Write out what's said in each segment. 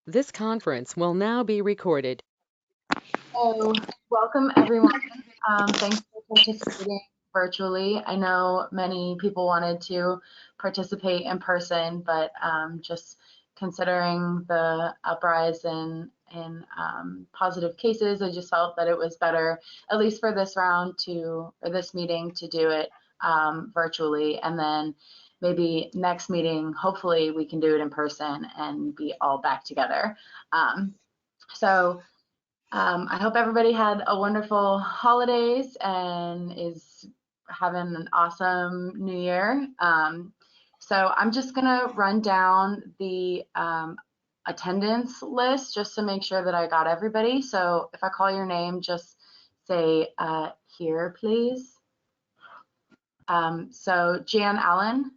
This conference will now be recorded. So, welcome everyone. Thanks for participating virtually. I know many people wanted to participate in person, but just considering the uprise in positive cases, I just felt that it was better, at least for this round or this meeting, to do it virtually. And then maybe next meeting, hopefully we can do it in person and be all back together. So I hope everybody had a wonderful holidays and is having an awesome new year. So I'm just gonna run down the attendance list just to make sure that I got everybody. So if I call your name, just say here, please. So Jan Allen,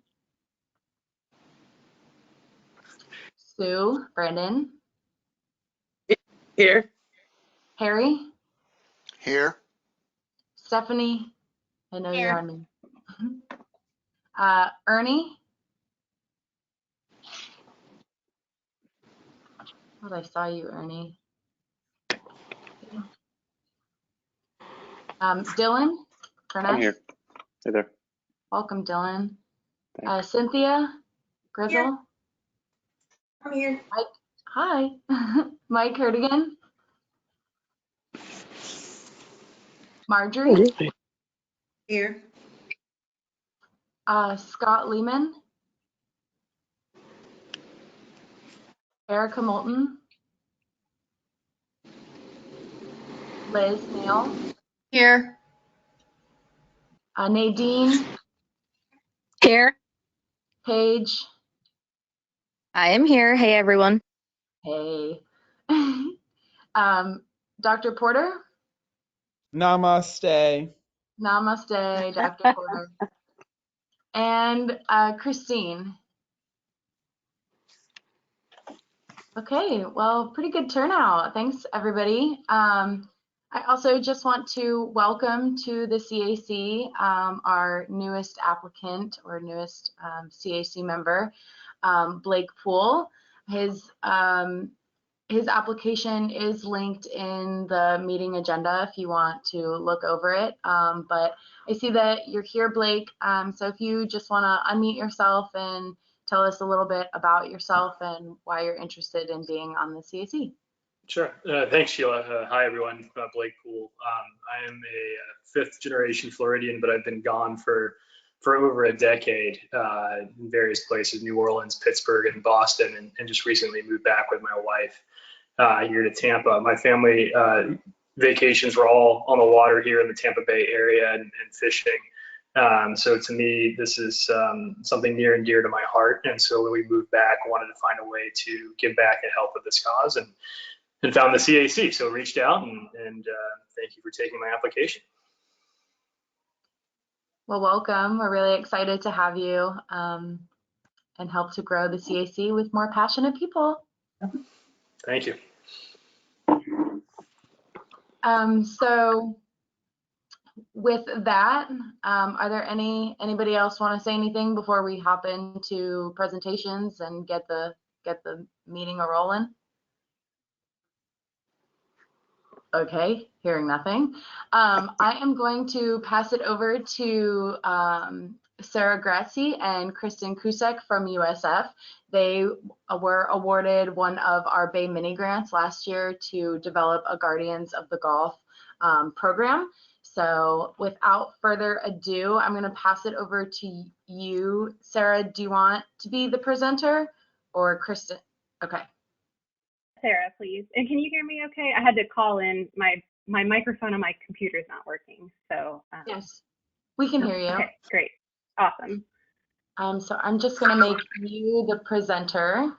Sue, Brandon, Here. Harry, Here. Stephanie, I know Here. you're on me. Ernie. Thought I saw you, Ernie. Dylan, I'm here. Hey there. welcome, Dylan. Thanks. Cynthia, Grizzle. I'm here. Mike, hi. Mike Hertigan. Marjorie. Here. Scott Lehman. Erica Moulton. Liz Nail. Here. Nadine. Here. Paige. I am here. Hey, everyone. Hey. Dr. Porter. Namaste. Namaste, Dr. Porter. And Christine. Okay, well, pretty good turnout. Thanks, everybody. I also just want to welcome to the CAC our newest applicant or newest CAC member, Blake Poole. His application is linked in the meeting agenda if you want to look over it. But I see that you're here, Blake. So if you just want to unmute yourself and tell us a little bit about yourself and why you're interested in being on the CAC. Sure. Thanks, Sheila. Hi, everyone. Blake Poole. I am a fifth generation Floridian, but I've been gone for over a decade in various places, New Orleans, Pittsburgh, and Boston, and just recently moved back with my wife here to Tampa. My family vacations were all on the water here in the Tampa Bay area and fishing. So to me, this is something near and dear to my heart. And so when we moved back, I wanted to find a way to give back and help with this cause and found the CAC. So reached out and thank you for taking my application. Well, welcome. We're really excited to have you and help to grow the CAC with more passionate people. Thank you. So with that, are there anybody else want to say anything before we hop into presentations and get the meeting a rolling? Okay, hearing nothing. I am going to pass it over to Sarah Grazi and Kristen Kusek from USF. They were awarded one of our Bay Mini Grants last year to develop a Guardians of the Golf program. So without further ado, I'm going to pass it over to you. Sarah, do you want to be the presenter or Kristen? Okay. Sarah, please. And can you hear me okay? I had to call in. My microphone on my computer is not working. So yes, we can hear you. Okay, great. Awesome. So I'm just going to make you the presenter.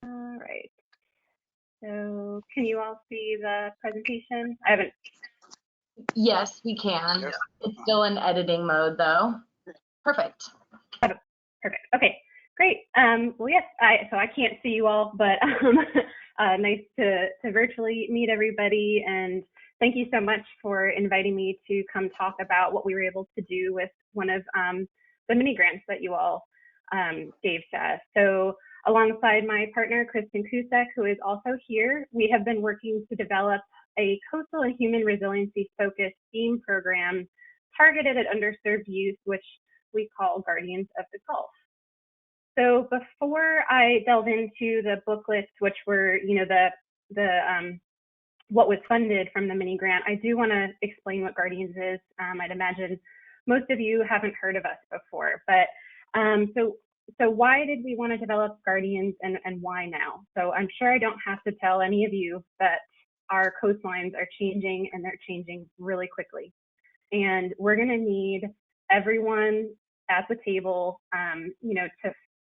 All right. So can you all see the presentation? I haven't. Yes, we can. Yep. It's still in editing mode though. Perfect. Perfect. Okay, great. Well, yes, so I can't see you all, but nice to virtually meet everybody. And thank you so much for inviting me to come talk about what we were able to do with one of the mini grants that you all gave to us. So alongside my partner, Kristen Kusek, who is also here, we have been working to develop a coastal and human resiliency focused STEAM program targeted at underserved youth, which we call Guardians of the Gulf. So before I delve into the booklets, which were, what was funded from the mini grant, I do want to explain what Guardians is. I'd imagine most of you haven't heard of us before, but so why did we want to develop Guardians and why now? So I'm sure I don't have to tell any of you that our coastlines are changing, and they're changing really quickly. And we're going to need everyone at the table,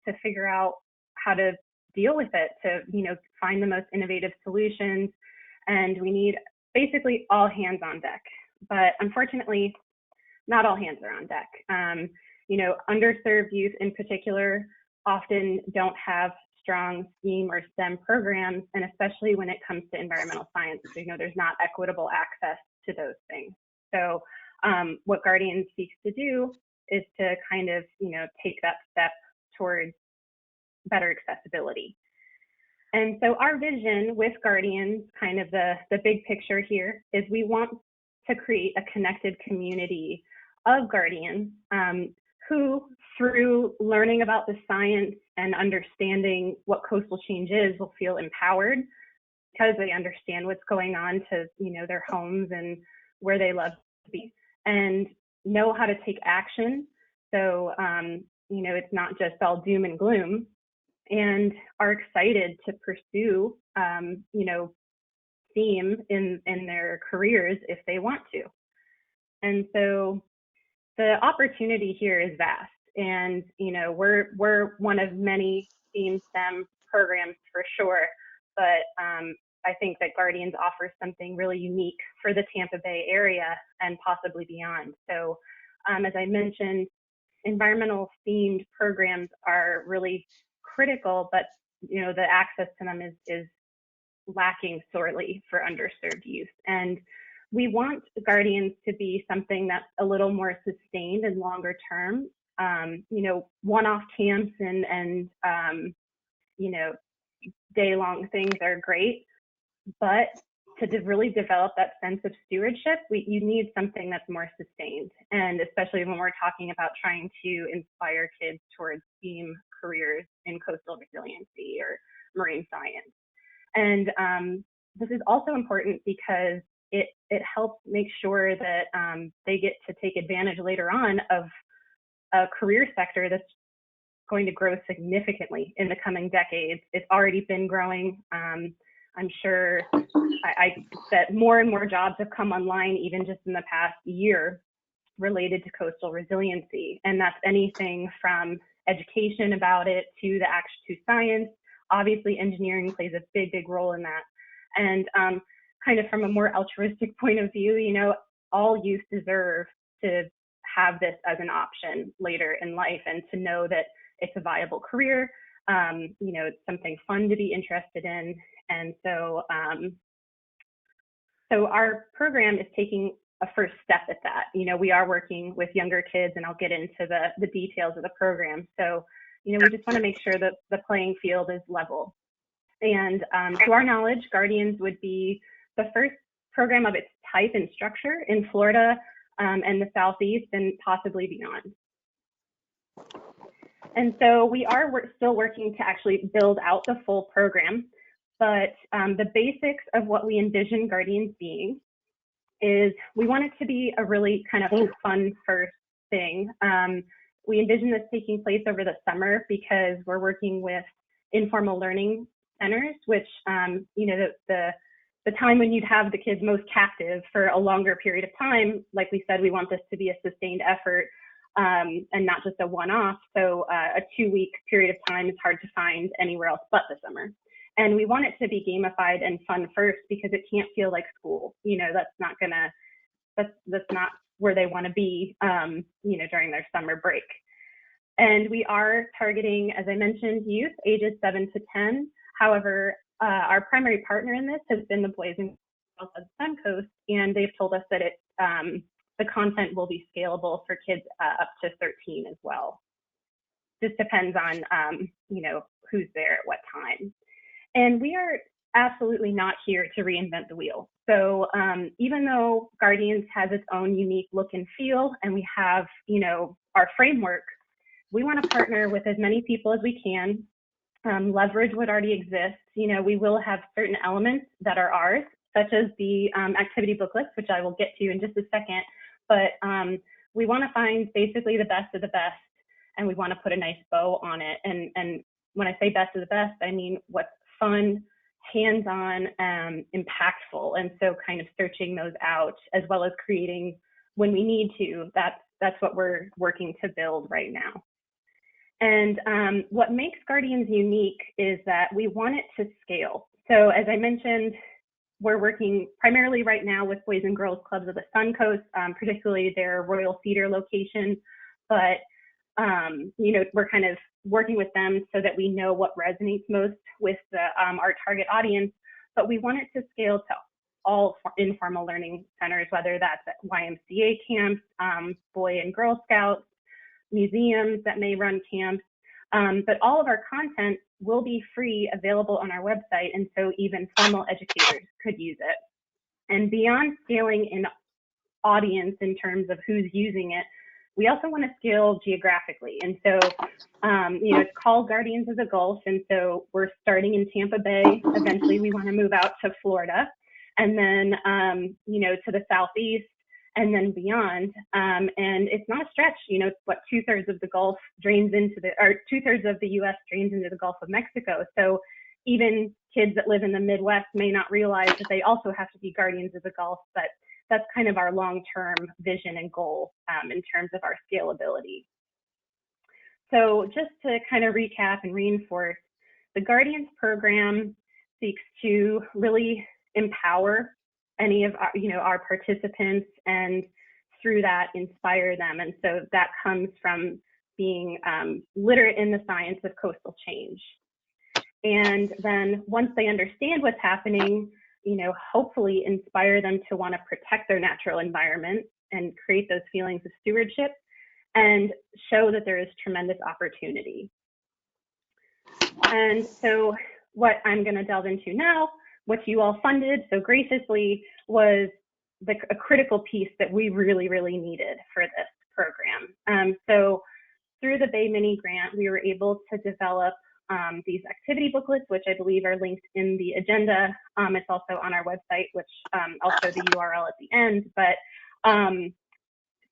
to figure out how to deal with it, to, find the most innovative solutions. And we need basically all hands on deck. But unfortunately, not all hands are on deck. Underserved youth in particular often don't have strong STEAM or STEM programs, and especially when it comes to environmental science, there's not equitable access to those things. So what Guardians seeks to do is to kind of, take that step towards better accessibility. And so our vision with Guardians, kind of the big picture here, is we want to create a connected community of Guardians who, through learning about the science and understanding what coastal change is, will feel empowered because they understand what's going on to, their homes and where they love to be, and know how to take action. So, it's not just all doom and gloom, and are excited to pursue, STEAM in their careers if they want to. And so the opportunity here is vast, and we're one of many STEAM STEM programs for sure, but I think that Guardians offers something really unique for the Tampa Bay area and possibly beyond. So as I mentioned, environmental themed programs are really critical, but the access to them is lacking sorely for underserved youth. And we want Guardians to be something that's a little more sustained and longer term. One-off camps and day-long things are great, but to really develop that sense of stewardship, you need something that's more sustained. And especially when we're talking about trying to inspire kids towards STEAM careers in coastal resiliency or marine science. And this is also important because it helps make sure that they get to take advantage later on of a career sector that's going to grow significantly in the coming decades. It's already been growing. I'm sure that more and more jobs have come online even just in the past year related to coastal resiliency. And that's anything from education about it to the action to science. Obviously, engineering plays a big, big role in that. And kind of from a more altruistic point of view, all youth deserve to have this as an option later in life, and to know that it's a viable career. It's something fun to be interested in. And so, so our program is taking a first step at that. We are working with younger kids, and I'll get into the details of the program. So, we just want to make sure that the playing field is level. And to our knowledge, Guardians would be the first program of its type and structure in Florida and the Southeast, and possibly beyond. And so we are still working to actually build out the full program, but the basics of what we envision Guardians being is we want it to be a really kind of fun first thing. We envision this taking place over the summer because we're working with informal learning centers, which, the time when you'd have the kids most captive for a longer period of time, like we said, we want this to be a sustained effort and not just a one-off. So a 2-week period of time is hard to find anywhere else but the summer. And we want it to be gamified and fun first because it can't feel like school. That's not where they want to be, during their summer break. And we are targeting, as I mentioned, youth ages 7 to 10. However, our primary partner in this has been the Boys and outside the Suncoast, and they've told us that the content will be scalable for kids up to 13 as well. Just depends on who's there at what time. And we are absolutely not here to reinvent the wheel. So even though Guardians has its own unique look and feel, and we have our framework, we want to partner with as many people as we can, leverage what already exists. We will have certain elements that are ours, such as the activity booklets, which I will get to in just a second. But we want to find basically the best of the best, and we want to put a nice bow on it. And when I say best of the best, I mean what's fun, hands-on, impactful. And so kind of searching those out, as well as creating when we need to. That's what we're working to build right now. And what makes Guardians unique is that we want it to scale. So as I mentioned, we're working primarily right now with Boys and Girls Clubs of the Suncoast, particularly their Royal Theater location. But we're kind of working with them so that we know what resonates most with our target audience. But we want it to scale to all informal learning centers, whether that's at YMCA camps, Boy and Girl Scouts, museums that may run camps. But all of our content will be free, available on our website, and so even formal educators could use it. And beyond scaling in audience in terms of who's using it, we also want to scale geographically. And so, it's called Guardians of the Gulf, and so we're starting in Tampa Bay. Eventually, we want to move out to Florida, and then, to the Southeast, and then beyond. And it's not a stretch, what 2/3 of the Gulf drains into or 2/3 of the US drains into the Gulf of Mexico. So even kids that live in the Midwest may not realize that they also have to be guardians of the Gulf, but that's kind of our long-term vision and goal in terms of our scalability. So just to kind of recap and reinforce, the Guardians program seeks to really empower any of our participants, and through that inspire them. And so that comes from being literate in the science of coastal change. And then once they understand what's happening, hopefully inspire them to want to protect their natural environment and create those feelings of stewardship, and show that there is tremendous opportunity. And so what I'm going to delve into now, what you all funded so graciously, was a critical piece that we really, really needed for this program. So through the Bay Mini Grant, we were able to develop these activity booklets, which I believe are linked in the agenda. It's also on our website, which I'll show the URL at the end. But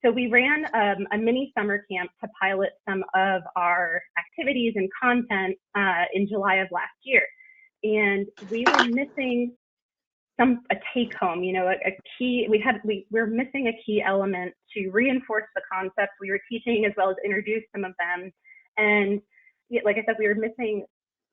so we ran a mini summer camp to pilot some of our activities and content in July of last year. And we were missing a take home, a key. We were missing a key element to reinforce the concepts we were teaching, as well as introduce some of them. And like I said, we were missing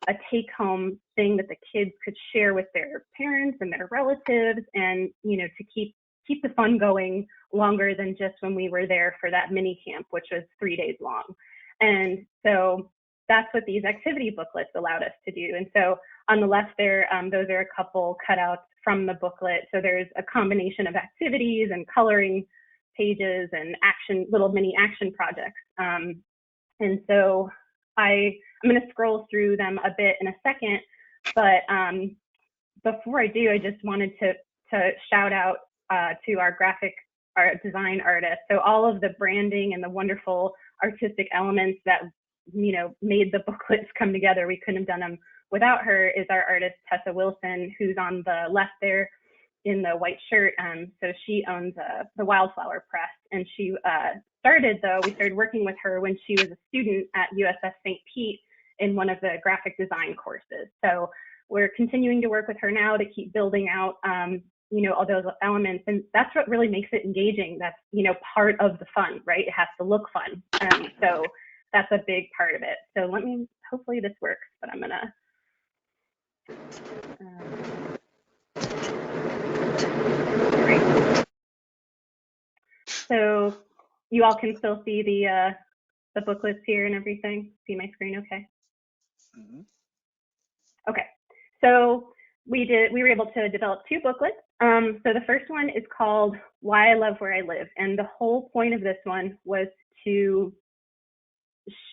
a take home thing that the kids could share with their parents and their relatives, and to keep the fun going longer than just when we were there for that mini camp, which was 3 days long. And so that's what these activity booklets allowed us to do. And so on the left there, those are a couple cutouts from the booklet. So there's a combination of activities and coloring pages and little mini action projects. And so I'm going to scroll through them a bit in a second, but before I do, I just wanted to shout out to our design artist. So all of the branding and the wonderful artistic elements that made the booklets come together, we couldn't have done them without her, is our artist Tessa Wilson, who's on the left there in the white shirt. So she owns the Wildflower Press, and she we started working with her when she was a student at USF St. Pete in one of the graphic design courses. So we're continuing to work with her now to keep building out all those elements, and that's what really makes it engaging. That's part of the fun, right? It has to look fun, so that's a big part of it. So hopefully this works, but I'm gonna great. So you all can still see the booklets here and everything. See my screen okay? Mm-hmm. Okay, so we were able to develop 2 booklets. So the first one is called Why I Love Where I Live. And the whole point of this one was to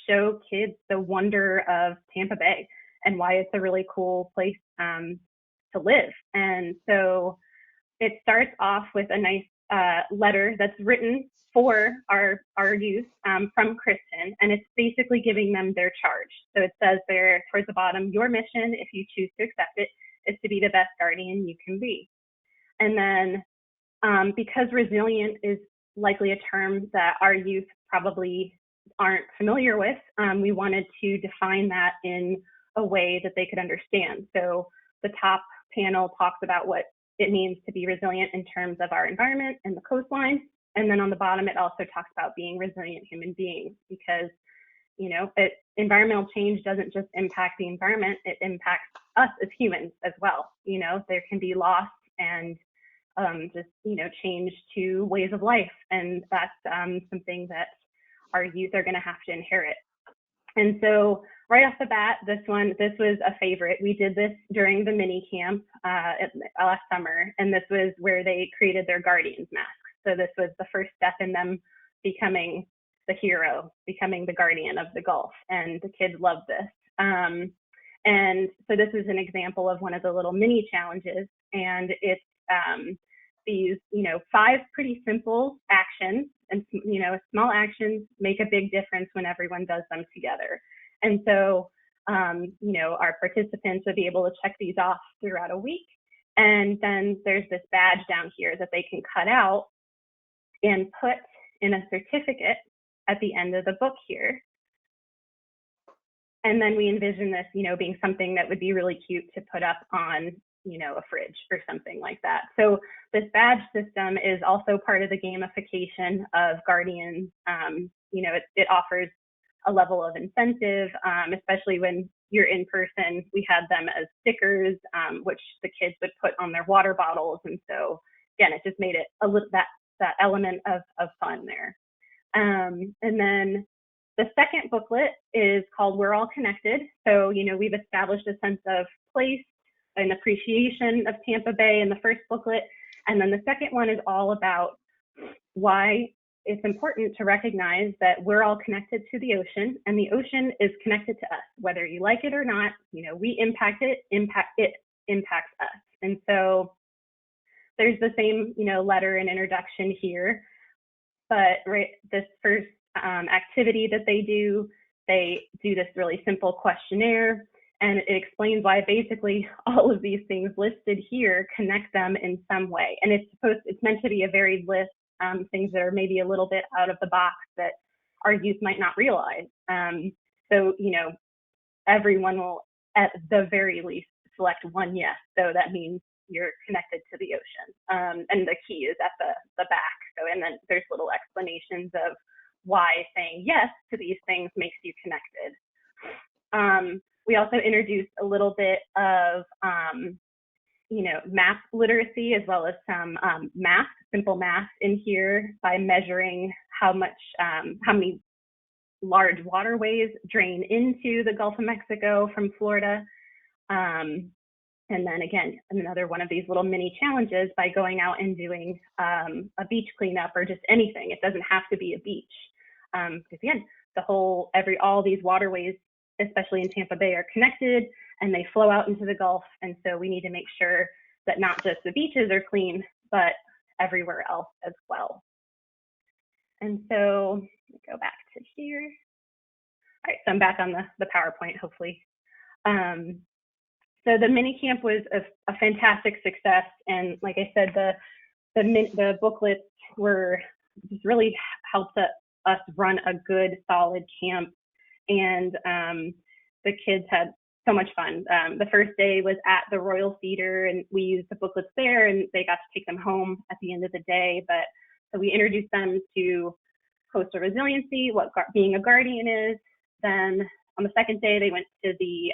show kids the wonder of Tampa Bay and why it's a really cool place to live. And so it starts off with a nice letter that's written for our youth from Kristen, and it's basically giving them their charge. So it says there towards the bottom, your mission, if you choose to accept it, is to be the best guardian you can be. And then because resilient is likely a term that our youth probably aren't familiar with, we wanted to define that in a way that they could understand. So the top panel talks about what it means to be resilient in terms of our environment and the coastline. And then on the bottom, it also talks about being resilient human beings, because, you know, environmental change doesn't just impact the environment, it impacts us as humans as well. You know, there can be loss and just, you know, change to ways of life. And that's something that our youth are going to have to inherit. And so right off the bat, this was a favorite. We did this during the mini camp last summer, and this was where they created their Guardians masks. So this was the first step in them becoming the hero, becoming the guardian of the Gulf, and the kids loved this. And so this is an example of one of the little mini challenges, and it's these, you know, 5 pretty simple actions, and, you know, small actions make a big difference when everyone does them together. And so, you know, our participants would be able to check these off throughout a week. And then there's this badge down here that they can cut out and put in a certificate at the end of the book here. And then we envision this, you know, being something that would be really cute to put up on, you know, a fridge or something like that. So this badge system is also part of the gamification of Guardians. You know, it offers a level of incentive, especially when you're in person. We had them as stickers, which the kids would put on their water bottles. And so again, it just made it a little, that element of fun there. And then the second booklet is called We're All Connected. So, you know, we've established a sense of place and appreciation of Tampa Bay in the first booklet. And then the second one is all about why it's important to recognize that we're all connected to the ocean, and the ocean is connected to us, whether you like it or not. You know, we impact it impacts us. And so there's the same, you know, letter and introduction here, but right, this first activity that they do this really simple questionnaire, and it explains why basically all of these things listed here connect them in some way. And it's meant to be a varied list, things that are maybe a little bit out of the box that our youth might not realize. So, you know, everyone will at the very least select one yes. So that means you're connected to the ocean. And the key is at the back. So, and then there's little explanations of why saying yes to these things makes you connected. We also introduced a little bit of, you know, math literacy, as well as some simple math in here by measuring how many large waterways drain into the Gulf of Mexico from Florida. And then again, another one of these little mini challenges by going out and doing a beach cleanup or just anything. It doesn't have to be a beach. Because again, all these waterways, especially in Tampa Bay, are connected and they flow out into the Gulf. And so we need to make sure that not just the beaches are clean, but everywhere else as well. And so let me go back to here. All right, so I'm back on the PowerPoint, hopefully. So the mini camp was a fantastic success. And like I said, the booklets were just really helped us run a good, solid camp. And the kids had so much fun. The first day was at the Royal Theater, and we used the booklets there, and they got to take them home at the end of the day. But so we introduced them to coastal resiliency, what being a guardian is. Then on the second day, they went to the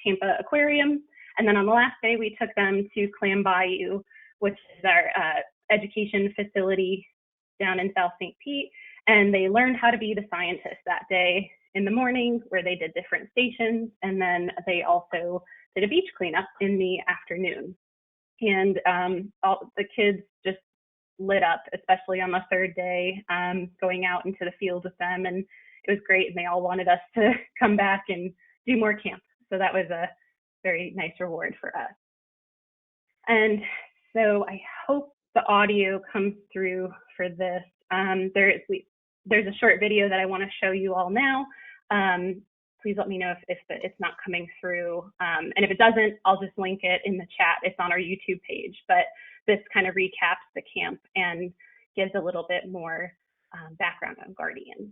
Tampa Aquarium. And then on the last day, we took them to Clam Bayou, which is our education facility down in South St. Pete. And they learned how to be the scientist that day in the morning, where they did different stations. And then they also did a beach cleanup in the afternoon. And all the kids just lit up, especially on the third day, going out into the field with them. And it was great. And they all wanted us to come back and do more camp. So that was a very nice reward for us. And so I hope the audio comes through for this. There's a short video that I want to show you all now. Please let me know if it's not coming through. And if it doesn't, I'll just link it in the chat. It's on our YouTube page. But this kind of recaps the camp and gives a little bit more background on Guardians.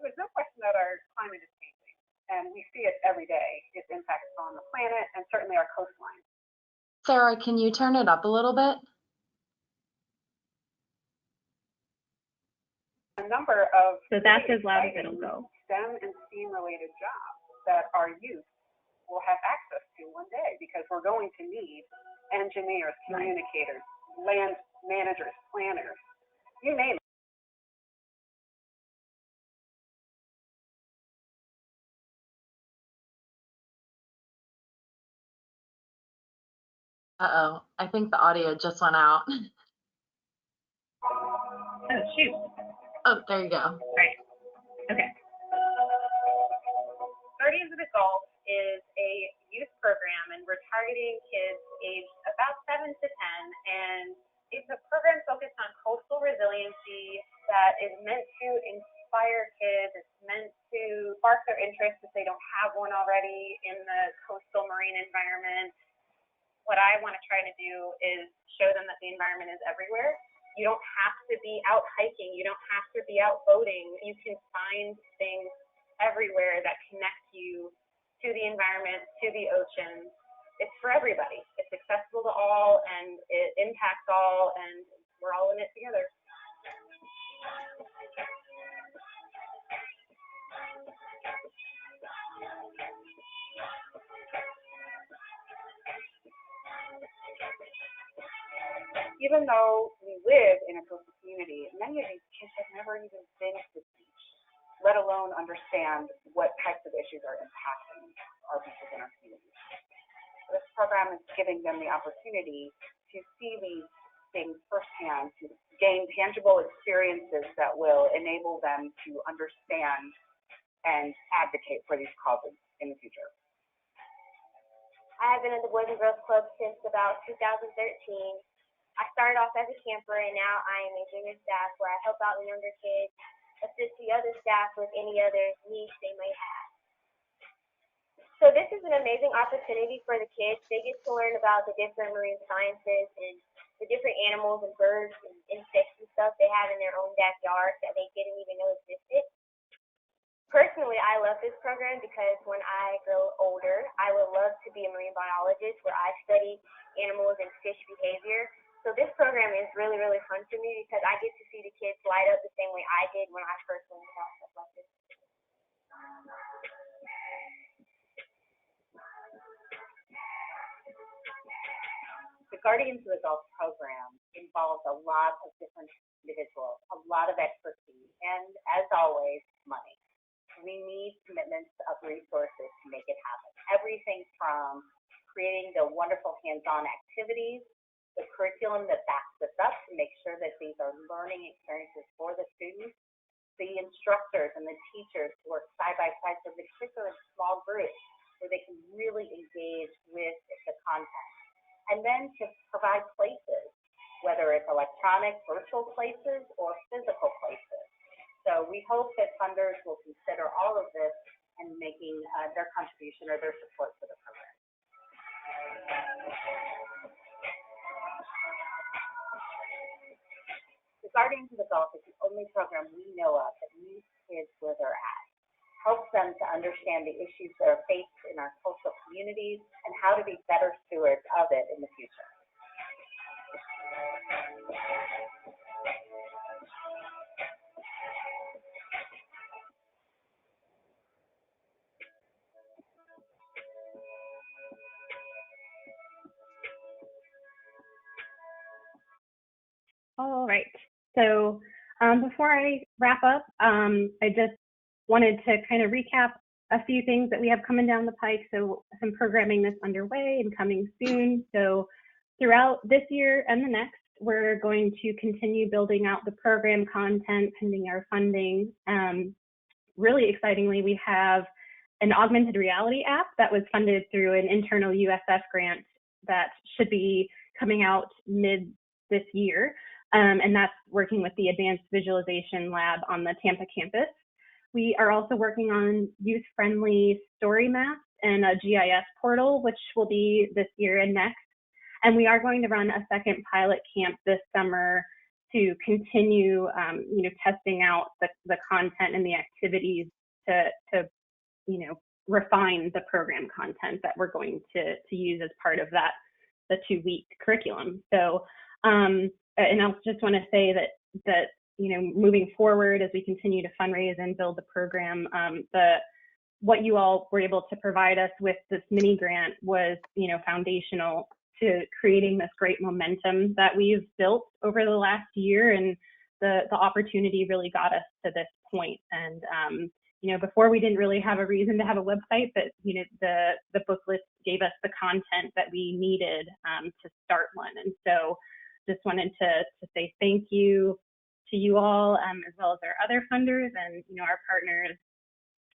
There's no question that our climate is changing, and we see it every day. Its impacts on the planet and certainly our coastline. Sarah, can you turn it up a little bit? A number of So that's as loud as it'll go. STEM and STEAM related jobs that our youth will have access to one day, because we're going to need engineers, communicators, land managers, planners, you name it. Uh-oh, I think the audio just went out. Oh, shoot. Oh, there you go. Right. Okay. Guardians of the Gulf is a youth program, and we're targeting kids aged about 7 to 10, and it's a program focused on coastal resiliency that is meant to inspire kids. It's meant to spark their interest if they don't have one already in the coastal marine environment. What I want to try to do is show them that the environment is everywhere. You don't have to be out hiking. You don't have to be out boating. You can find things everywhere that connect you to the environment, to the ocean. It's for everybody. It's accessible to all, and it impacts all, and we're all in it together. Even though we live in a coastal community, many of these kids have never even been to the beach, let alone understand what types of issues are impacting our beaches in our community. This program is giving them the opportunity to see these things firsthand, to gain tangible experiences that will enable them to understand and advocate for these causes in the future. I have been in the Boys and Girls Club since about 2013. I started off as a camper, and now I am a junior staff where I help out the younger kids, assist the other staff with any other needs they may have. So this is an amazing opportunity for the kids. They get to learn about the different marine sciences and the different animals and birds and insects and stuff they have in their own backyard that they didn't even know existed. Personally, I love this program because when I grow older, I would love to be a marine biologist where I study animals and fish behavior. So this program is really, really fun for me because I get to see the kids light up the same way I did when I first learned about stuff like this. The Guardians of the Gulf program involves a lot of different individuals, a lot of expertise, and as always, money. We need commitments of resources to make it happen. Everything from creating the wonderful hands-on activities, the curriculum that backs this up to make sure that these are learning experiences for the students, the instructors and the teachers to work side by side, so the kids are in small groups where they can really engage with the content. And then to provide places, whether it's electronic, virtual places, or physical places. So we hope that funders will consider all of this and making their contribution or their support for the program. The Guardians of the Gulf is the only program we know of that meets kids where they're at, helps them to understand the issues that are faced in our coastal communities and how to be better stewards of it in the future. So before I wrap up, I just wanted to kind of recap a few things that we have coming down the pike. So some programming that's underway and coming soon. So throughout this year and the next, we're going to continue building out the program content pending our funding. Really excitingly, we have an augmented reality app that was funded through an internal USF grant that should be coming out mid this year. And that's working with the Advanced Visualization Lab on the Tampa campus. We are also working on youth-friendly story maps and a GIS portal, which will be this year and next. And we are going to run a second pilot camp this summer to continue, testing out the content and the activities to refine the program content that we're going to use as part of the 2-week curriculum. So, and I just want to say that moving forward as we continue to fundraise and build the program, what you all were able to provide us with this mini grant was, foundational to creating this great momentum that we've built over the last year, and the opportunity really got us to this point. And before we didn't really have a reason to have a website, but the booklets gave us the content that we needed to start one. And so just wanted to say thank you to you all, as well as our other funders and our partners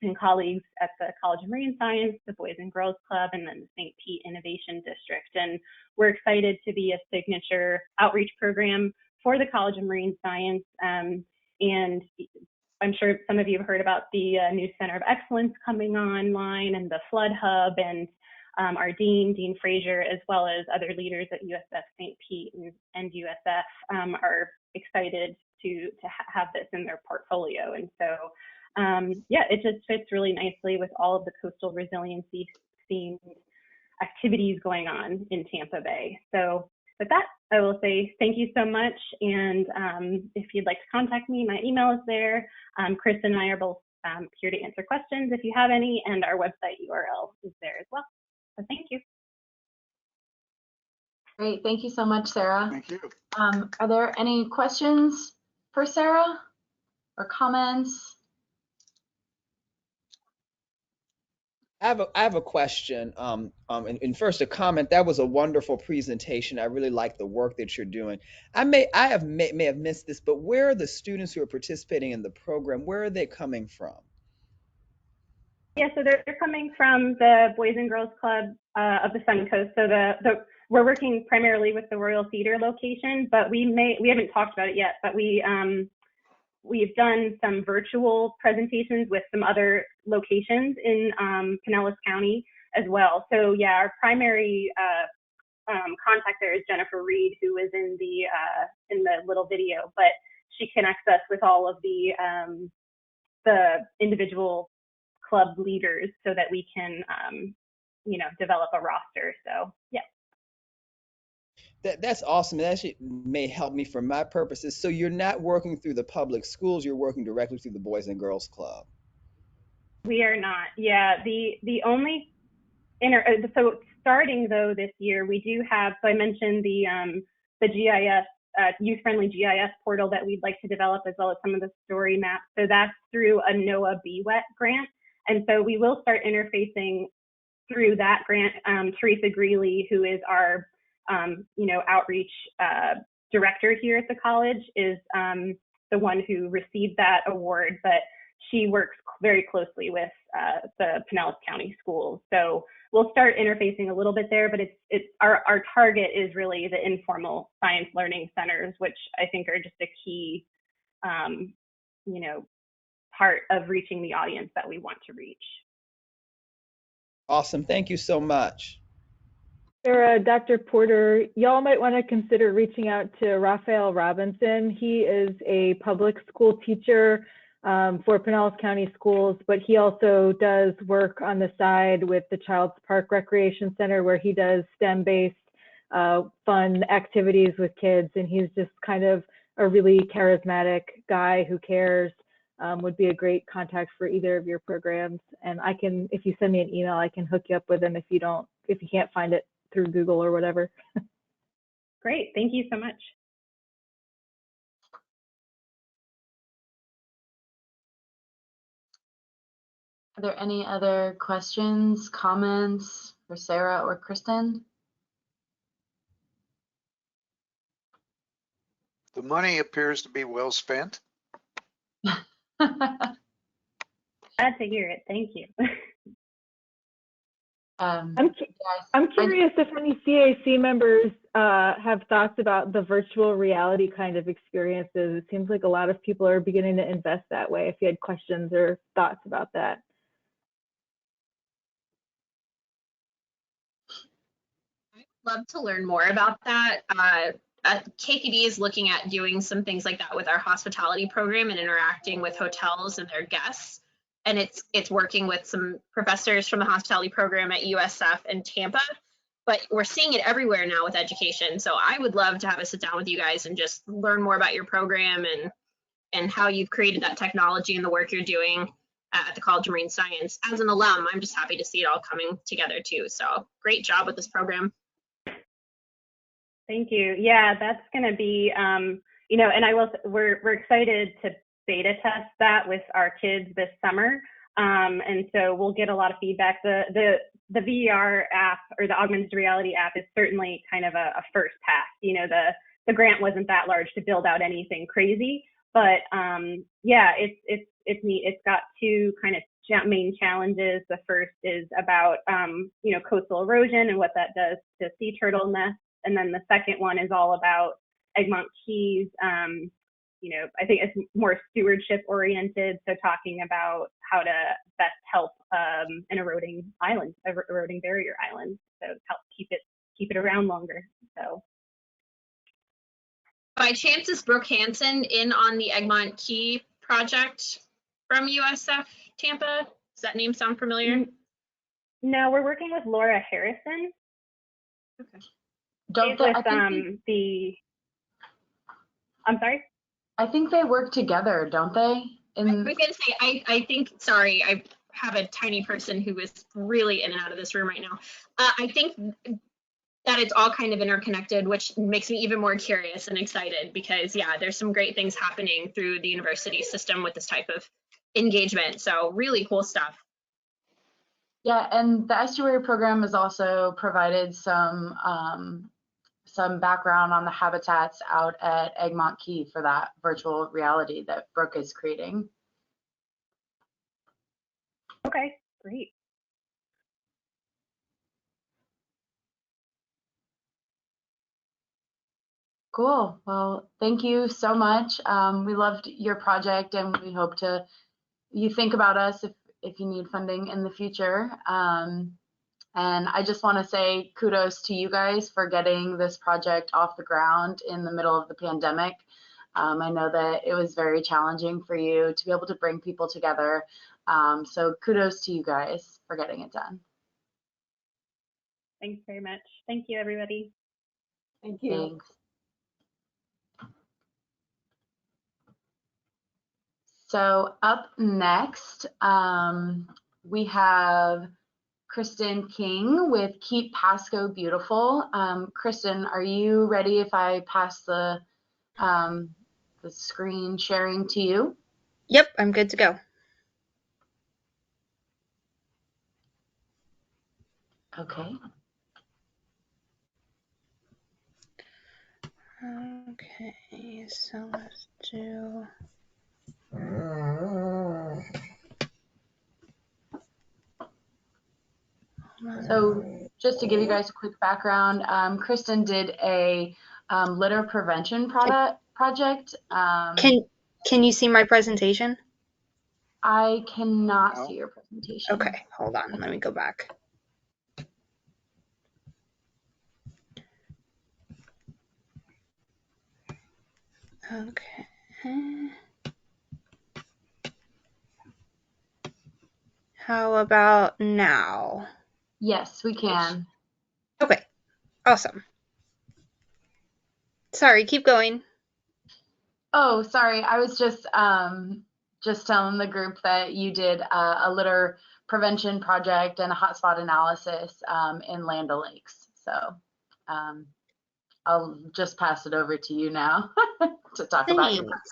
and colleagues at the College of Marine Science, the Boys and Girls Club, and then the St. Pete Innovation District. And we're excited to be a signature outreach program for the College of Marine Science. And I'm sure some of you have heard about the new Center of Excellence coming online, and the Flood Hub, and our Dean Frazier, as well as other leaders at USF St. Pete and USF are excited to have this in their portfolio. And so it just fits really nicely with all of the coastal resiliency themed activities going on in Tampa Bay. So with that, I will say thank you so much. And if you'd like to contact me, my email is there. Chris and I are both here to answer questions if you have any, and our website URL is there as well. So thank you. Great, thank you so much, Sarah. Thank you. Are there any questions for Sarah or comments? I have a question. And first a comment. That was a wonderful presentation. I really like the work that you're doing. I may have missed this, but where are the students who are participating in the program? Where are they coming from? Yeah, so they're coming from the Boys and Girls Club of the Suncoast. So we're working primarily with the Royal Theater location, but we haven't talked about it yet, but we've done some virtual presentations with some other locations in Pinellas County as well. So yeah, our primary contact there is Jennifer Reed, who is in the little video, but she connects us with all of the individual club leaders so that we can develop a roster. So yeah. That's awesome. That actually may help me for my purposes. So you're not working through the public schools, you're working directly through the Boys and Girls Club. We are not. Yeah, the only so starting though this year, we do have, so I mentioned the GIS, youth-friendly GIS portal that we'd like to develop, as well as some of the story maps. So that's through a NOAA BWET grant. And so we will start interfacing through that grant. Teresa Greeley, who is our outreach director here at the college, is the one who received that award, but she works very closely with the Pinellas County schools. So we'll start interfacing a little bit there, but it's our target is really the informal science learning centers, which I think are just a key, part of reaching the audience that we want to reach. Awesome. Thank you so much. Sarah, Dr. Porter, y'all might want to consider reaching out to Raphael Robinson. He is a public school teacher for Pinellas County Schools, but he also does work on the side with the Child's Park Recreation Center, where he does STEM-based fun activities with kids, and he's just kind of a really charismatic guy who cares. Would be a great contact for either of your programs. And I can, if you send me an email, I can hook you up with him if you can't find it through Google or whatever. Great, thank you so much. Are there any other questions, comments for Sarah or Kristen? The money appears to be well spent. Glad to hear it. Thank you. I'm curious if any CAC members have thoughts about the virtual reality kind of experiences. It seems like a lot of people are beginning to invest that way. If you had questions or thoughts about that. I'd love to learn more about that. KPD is looking at doing some things like that with our hospitality program and interacting with hotels and their guests. And it's working with some professors from the hospitality program at USF and Tampa. But we're seeing it everywhere now with education. So I would love to have a sit down with you guys and just learn more about your program and how you've created that technology and the work you're doing at the College of Marine Science. As an alum, I'm just happy to see it all coming together too. So great job with this program. Thank you. Yeah, that's going to be, you know, and we're excited to beta test that with our kids this summer. And so we'll get a lot of feedback. The VR app or the augmented reality app is certainly kind of a first pass. You know, the grant wasn't that large to build out anything crazy, but yeah, it's neat. It's got two kind of main challenges. The first is about, you know, coastal erosion and what that does to sea turtle nests. And then the second one is all about Egmont Keys. You know, I think it's more stewardship oriented. So talking about how to best help an eroding barrier island. So help keep it around longer. So. By chance, is Brooke Hansen in on the Egmont Key project from USF Tampa? Does that name sound familiar? No, we're working with Laura Harrison. Okay. I'm sorry? I think they work together, don't they? I was going to say, I think, sorry, I have a tiny person who is really in and out of this room right now. I think that it's all kind of interconnected, which makes me even more curious and excited because, yeah, there's some great things happening through the university system with this type of engagement. So really cool stuff. Yeah, and the Estuary program has also provided some background on the habitats out at Egmont Key for that virtual reality that Brooke is creating. Okay, great. Cool. Well, thank you so much. We loved your project and we hope you think about us if you need funding in the future. And I just want to say kudos to you guys for getting this project off the ground in the middle of the pandemic. I know that it was very challenging for you to be able to bring people together. So kudos to you guys for getting it done. Thanks very much. Thank you, everybody. Thank you. Thanks. So up next, we have Kristen King with Keep Pasco Beautiful. Kristen, are you ready if I pass the screen sharing to you? Yep, I'm good to go. Okay. Okay, so let's do. So just to give you guys a quick background, Kristen did a litter prevention project. Can you see my presentation? I cannot see your presentation. Okay, hold on. Let me go back. Okay. How about now? Yes, we can. Okay, awesome. Sorry, keep going. Oh, sorry. I was just telling the group that you did a litter prevention project and a hotspot analysis in Land O'Lakes. So I'll just pass it over to you now to talk about your project.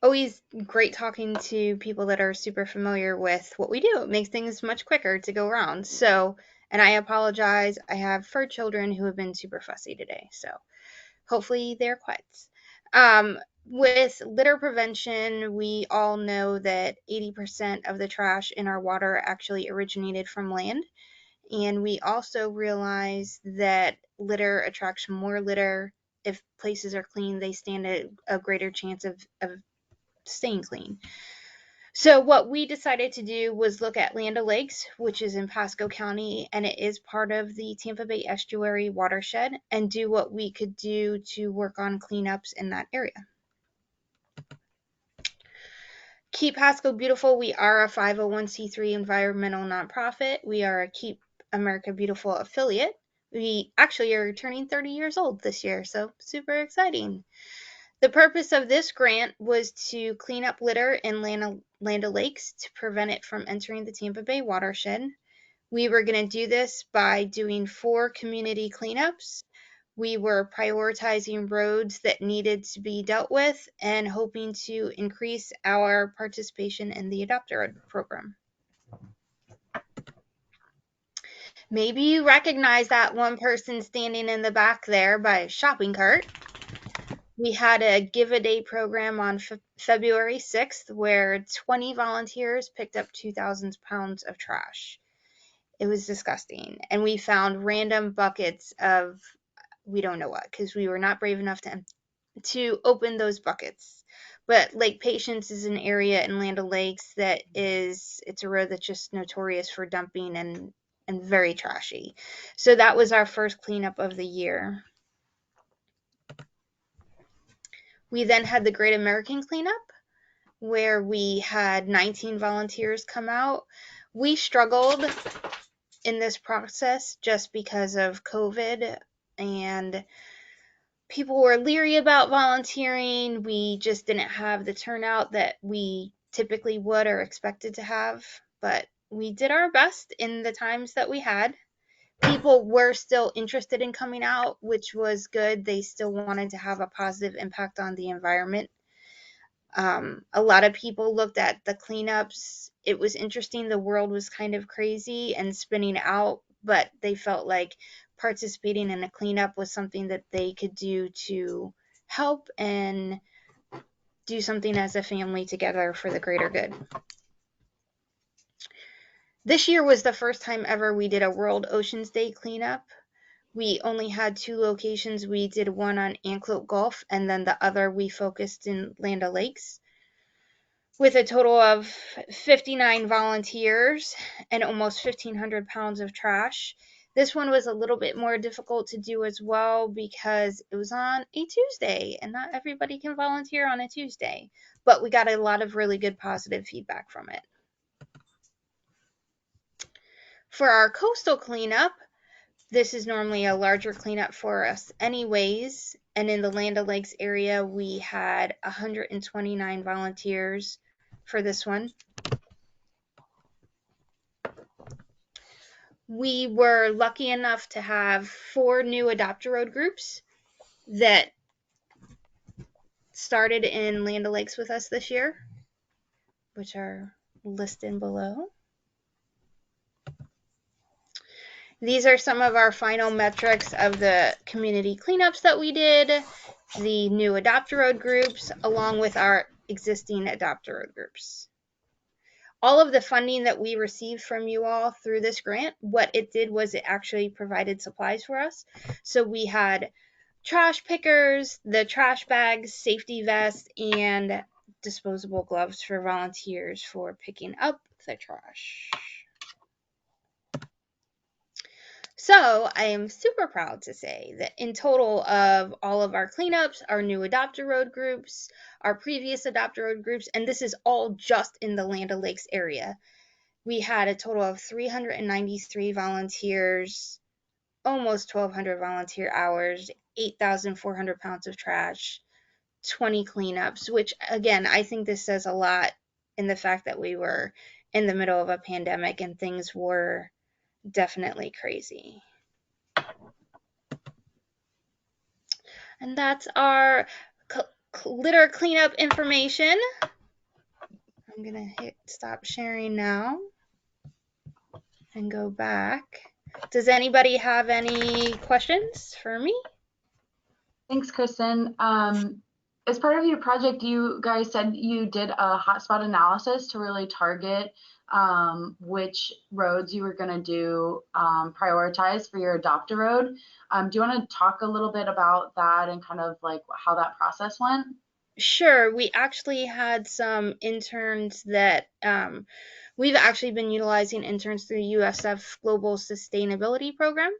always great talking to people that are super familiar with what we do. It makes things much quicker to go around. So, and I apologize. I have fur children who have been super fussy today. So hopefully they're quiet. With litter prevention, we all know that 80% of the trash in our water actually originated from land. And we also realize that litter attracts more litter. If places are clean, they stand a greater chance of staying clean. So what we decided to do was look at Land O'Lakes, which is in Pasco County, and it is part of the Tampa Bay Estuary watershed, and do what we could do to work on cleanups in that area. Keep Pasco Beautiful, we are a 501c3 environmental nonprofit. We are a Keep America Beautiful affiliate. We actually are turning 30 years old this year, so super exciting. The purpose of this grant was to clean up litter in Land O'Lakes to prevent it from entering the Tampa Bay watershed. We were going to do this by doing 4 community cleanups. We were prioritizing roads that needed to be dealt with and hoping to increase our participation in the Adopter program. Maybe you recognize that one person standing in the back there by a shopping cart. We had a Give a Day program on February 6th where 20 volunteers picked up 2,000 pounds of trash. It was disgusting. And we found random buckets of we don't know what, because we were not brave enough to open those buckets. But Lake Patience is an area in Land O'Lakes that it's a road that's just notorious for dumping and very trashy. So that was our first cleanup of the year. We then had the Great American Cleanup, where we had 19 volunteers come out. We struggled in this process just because of COVID, and people were leery about volunteering. We just didn't have the turnout that we typically would or expected to have, but we did our best in the times that we had. People were still interested in coming out, which was good. They still wanted to have a positive impact on the environment. A lot of people looked at the cleanups. It was interesting. The world was kind of crazy and spinning out, but they felt like participating in a cleanup was something that they could do to help and do something as a family together for the greater good. This year was the first time ever we did a World Oceans Day cleanup. We only had 2 locations. We did one on Anclote Gulf, and then the other we focused in Land O'Lakes, with a total of 59 volunteers and almost 1,500 pounds of trash. This one was a little bit more difficult to do as well because it was on a Tuesday, and not everybody can volunteer on a Tuesday, but we got a lot of really good positive feedback from it. For our coastal cleanup, this is normally a larger cleanup for us anyways, and in the Land O'Lakes area, we had 129 volunteers for this one. We were lucky enough to have 4 new Adopt-A-Road groups that started in Land O'Lakes with us this year, which are listed below. These are some of our final metrics of the community cleanups that we did, the new Adopt-A-Road groups, along with our existing Adopt-A-Road groups. All of the funding that we received from you all through this grant, what it did was it actually provided supplies for us. So we had trash pickers, the trash bags, safety vests, and disposable gloves for volunteers for picking up the trash. So I am super proud to say that in total of all of our cleanups, our new Adopt-A-Road groups, our previous Adopt-A-Road groups, and this is all just in the Land O'Lakes area, we had a total of 393 volunteers, almost 1,200 volunteer hours, 8,400 pounds of trash, 20 cleanups, which again, I think this says a lot in the fact that we were in the middle of a pandemic and things were definitely crazy. And that's our litter cleanup information. I'm gonna hit stop sharing now and go back. Does anybody have any questions for me? Thanks, Kristen. As part of your project, you guys said you did a hotspot analysis to really target which roads you were going to do prioritize for your adopt a road. Do you want to talk a little bit about that and kind of like how that process went? Sure. We actually had some interns that we've actually been utilizing interns through USF Global Sustainability Program.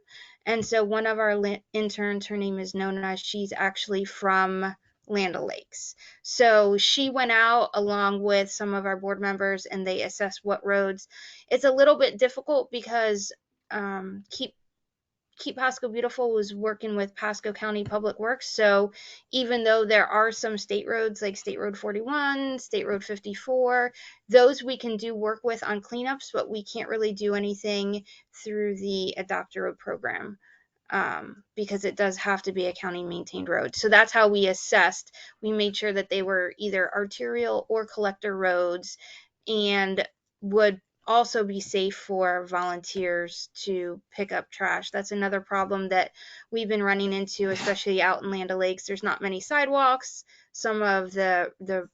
And so one of our interns, her name is Nona, she's actually from Land O'Lakes. So she went out along with some of our board members and they assessed what roads. It's a little bit difficult because Keep Pasco Beautiful was working with Pasco County Public Works. So even though there are some state roads like State Road 41, State Road 54, those we can do work with on cleanups, but we can't really do anything through the Adopt a Road program because it does have to be a county maintained road. So that's how we assessed. We made sure that they were either arterial or collector roads and would also be safe for volunteers to pick up trash. That's another problem that we've been running into, especially out in Land O'Lakes. There's not many sidewalks. Some of the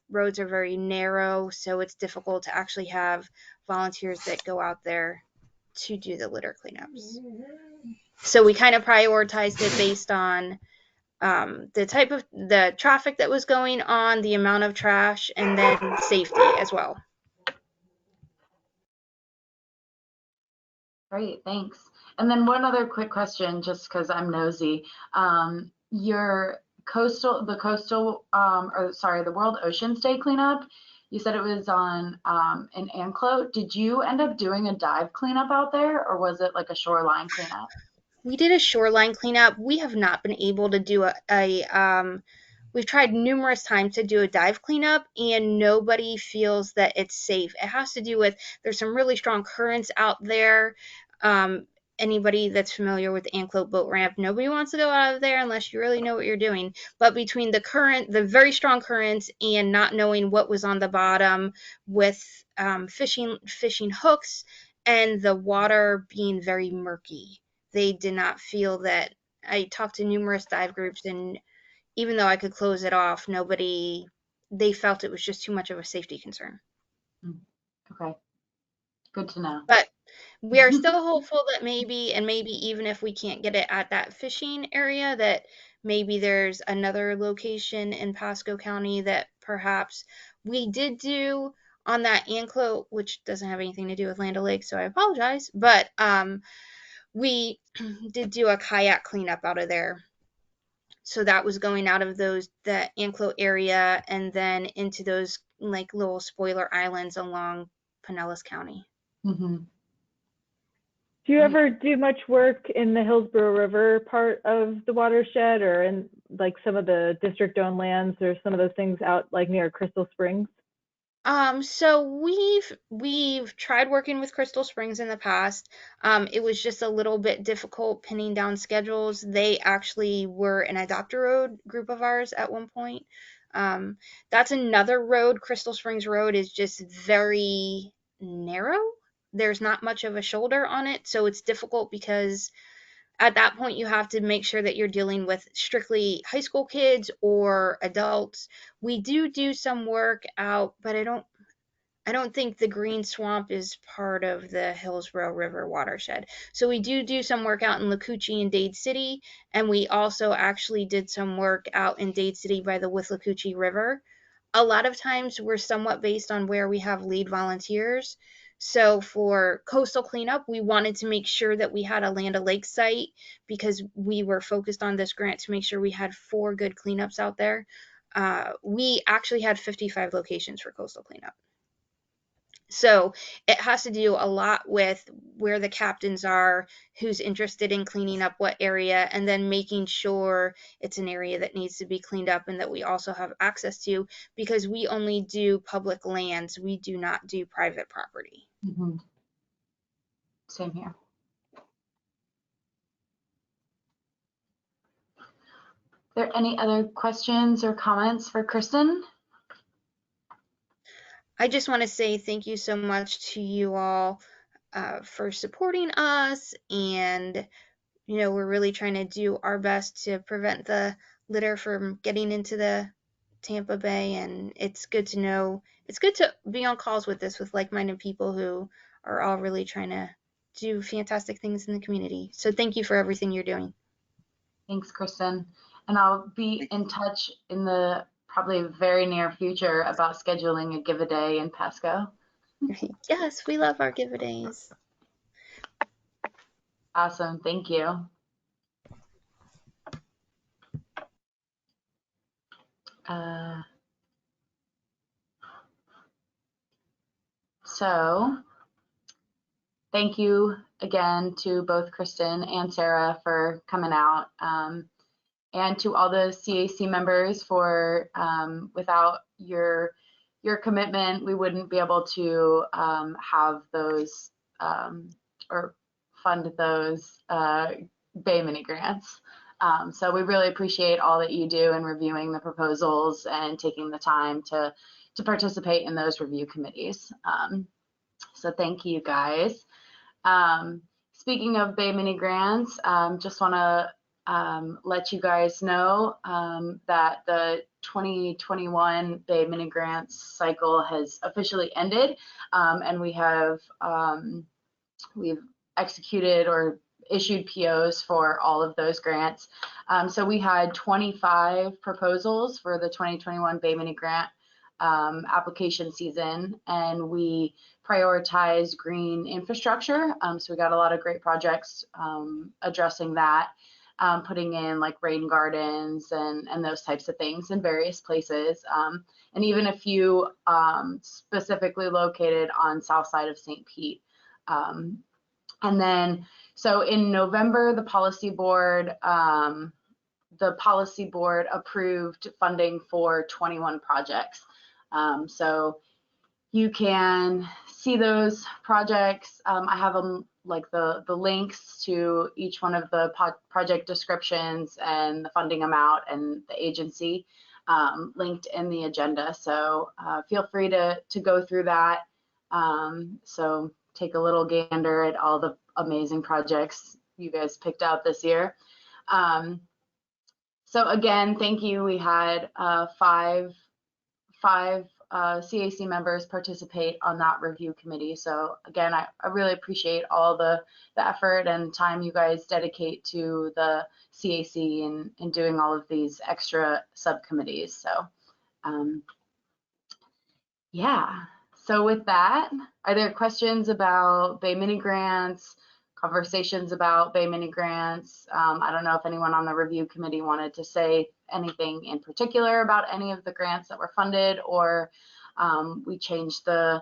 roads are very narrow, so it's difficult to actually have volunteers that go out there to do the litter cleanups. So we kind of prioritized it based on the type of the traffic that was going on, the amount of trash, and then safety as well. Great, thanks. And then one other quick question, just because I'm nosy. The World Oceans Day cleanup, you said it was on in Anclote. Did you end up doing a dive cleanup out there, or was it like a shoreline cleanup? We did a shoreline cleanup. We have not been able to do we've tried numerous times to do a dive cleanup and nobody feels that it's safe. It has to do with, there's some really strong currents out there. Anybody that's familiar with the Anclote boat ramp, nobody wants to go out of there unless you really know what you're doing. But between the very strong currents and not knowing what was on the bottom with fishing hooks and the water being very murky, they did not feel that. I talked to numerous dive groups and even though I could close it off, they felt it was just too much of a safety concern. Okay, good to know. But we are still hopeful that maybe even if we can't get it at that fishing area, that maybe there's another location in Pasco County that perhaps we did do on that Anclote, which doesn't have anything to do with Land O'Lakes, so I apologize. But we did do a kayak cleanup out of there. So that was going out of the Anclote area and then into those like little spoiler islands along Pinellas County. Mm-hmm. Do you ever do much work in the Hillsborough River part of the watershed or in like some of the district-owned lands or some of those things out like near Crystal Springs? So we've tried working with Crystal Springs in the past. It was just a little bit difficult pinning down schedules. They actually were an Adopt a Road group of ours at one point. That's another road. Crystal Springs Road is just very narrow. There's not much of a shoulder on it, so it's difficult because at that point you have to make sure that you're dealing with strictly high school kids or adults. We do some work out, but I don't think the Green Swamp is part of the Hillsborough River watershed. So we do some work out in Lacoochee and Dade City, and we also actually did some work out in Dade City by the Withlacoochee River. A lot of times we're somewhat based on where we have lead volunteers. So for coastal cleanup, we wanted to make sure that we had a Land O'Lakes site because we were focused on this grant to make sure we had 4 good cleanups out there. We actually had 55 locations for coastal cleanup. So it has to do a lot with where the captains are, who's interested in cleaning up what area, and then making sure it's an area that needs to be cleaned up and that we also have access to, because we only do public lands. We do not do private property. Mm-hmm. Same here. there any other questions or comments for Kristen? I just want to say thank you so much to you all for supporting us, and we're really trying to do our best to prevent the litter from getting into the Tampa Bay, and it's good to be on calls with this with like-minded people who are all really trying to do fantastic things in the community. So thank you for everything you're doing. Thanks, Kristen. And I'll be in touch in the probably very near future about scheduling a give-a-day in Pasco. Yes, we love our give-a-days. Awesome, thank you. So thank you again to both Kristen and Sarah for coming out, and to all the CAC members for without your commitment, we wouldn't be able to have those or fund those Bay Mini grants. So we really appreciate all that you do in reviewing the proposals and taking the time to participate in those review committees. So thank you guys. Speaking of Bay Mini grants, just want to let you guys know that the 2021 Bay Mini grants cycle has officially ended, and we've executed or issued POs for all of those grants. So we had 25 proposals for the 2021 Bay Mini grant application season, and we prioritize green infrastructure. So we got a lot of great projects addressing that, putting in like rain gardens and those types of things in various places, and even a few specifically located on south side of St. Pete. And then, so in November, the policy board approved funding for 21 projects. So you can see those projects. I have them like the links to each one of the project descriptions and the funding amount and the agency linked in the agenda. So feel free to go through that. So take a little gander at all the amazing projects you guys picked out this year. So again, thank you. We had five CAC members participate on that review committee. So again, I really appreciate all the effort and time you guys dedicate to the CAC and doing all of these extra subcommittees. So yeah. So with that, are there questions about Bay Mini grants, conversations about Bay Mini grants? I don't know if anyone on the review committee wanted to say anything in particular about any of the grants that were funded, or we changed the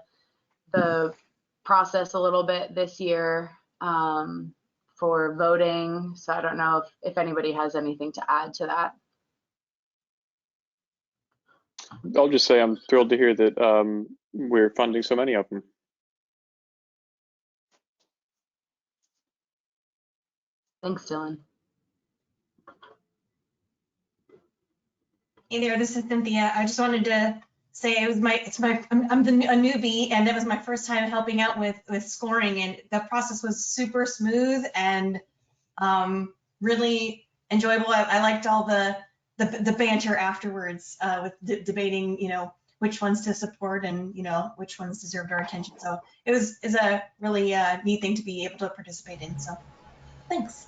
process a little bit this year for voting. So I don't know if anybody has anything to add to that. I'll just say I'm thrilled to hear that we're funding so many of them. Thanks, Dylan. Hey there, this is Cynthia. I just wanted to say I'm a newbie, and it was my first time helping out with scoring, and the process was super smooth and really enjoyable. I liked all the banter afterwards with debating, which ones to support and which ones deserved our attention. So it was a really neat thing to be able to participate in. So thanks.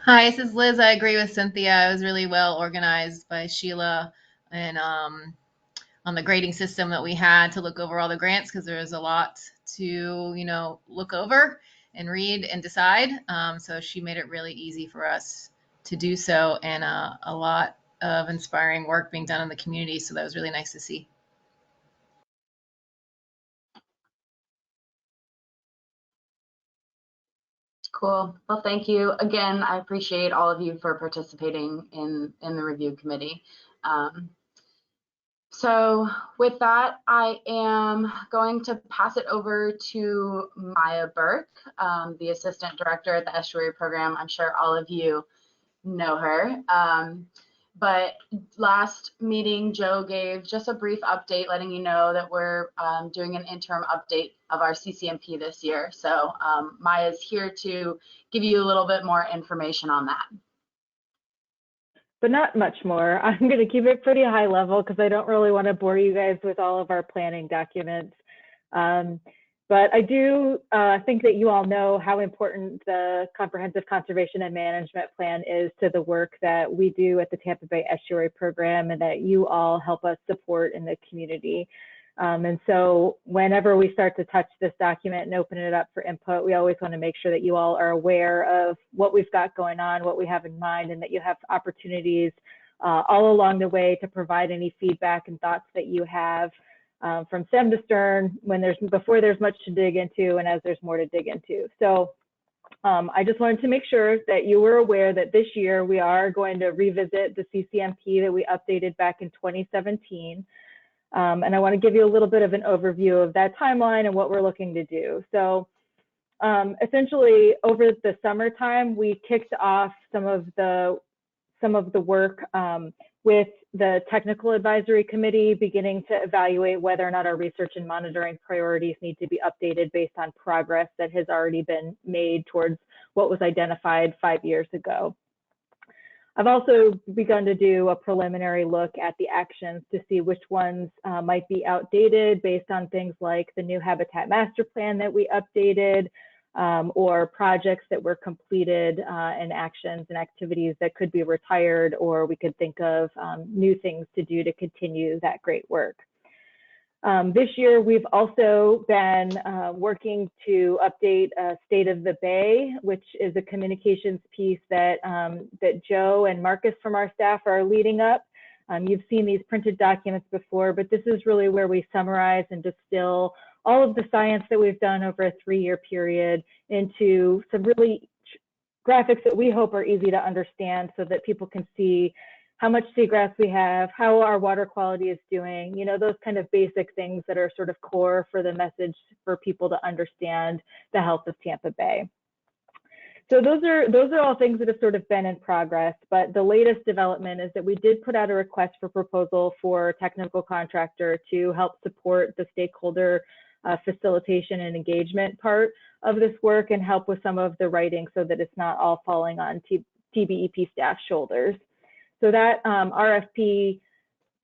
Hi, this is Liz. I agree with Cynthia. It was really well organized by Sheila, and on the grading system that we had to look over all the grants, because there was a lot to look over and read and decide. So she made it really easy for us to do so, and a lot of inspiring work being done in the community. So that was really nice to see. Cool. Well, thank you. Again, I appreciate all of you for participating in the review committee. So with that, I am going to pass it over to Maya Burke, the Assistant Director at the Estuary Program. I'm sure all of you know her. But last meeting, Joe gave just a brief update letting you know that we're doing an interim update of our CCMP this year. So Maya's here to give you a little bit more information on that. But not much more. I'm going to keep it pretty high level because I don't really want to bore you guys with all of our planning documents. But I do think that you all know how important the Comprehensive Conservation and Management Plan is to the work that we do at the Tampa Bay Estuary Program and that you all help us support in the community. And so whenever we start to touch this document and open it up for input, we always want to make sure that you all are aware of what we've got going on, what we have in mind, and that you have opportunities all along the way to provide any feedback and thoughts that you have. From stem to stern, before there's much to dig into and as there's more to dig into. So I just wanted to make sure that you were aware that this year we are going to revisit the CCMP that we updated back in 2017. And I want to give you a little bit of an overview of that timeline and what we're looking to do. So essentially over the summertime, we kicked off some of the work with the Technical Advisory Committee, beginning to evaluate whether or not our research and monitoring priorities need to be updated based on progress that has already been made towards what was identified 5 years ago. I've also begun to do a preliminary look at the actions to see which ones might be outdated based on things like the new Habitat Master Plan that we updated, or projects that were completed and actions and activities that could be retired, or we could think of new things to do to continue that great work. This year, we've also been working to update State of the Bay, which is a communications piece that, that Joe and Marcus from our staff are leading up. You've seen these printed documents before, but this is really where we summarize and distill all of the science that we've done over a 3-year period into some really graphics that we hope are easy to understand so that people can see how much seagrass we have, how our water quality is doing, you know, those kind of basic things that are sort of core for the message for people to understand the health of Tampa Bay. So those are all things that have sort of been in progress, but the latest development is that we did put out a request for proposal for technical contractor to help support the stakeholder facilitation and engagement part of this work and help with some of the writing so that it's not all falling on TBEP staff shoulders. So that RFP,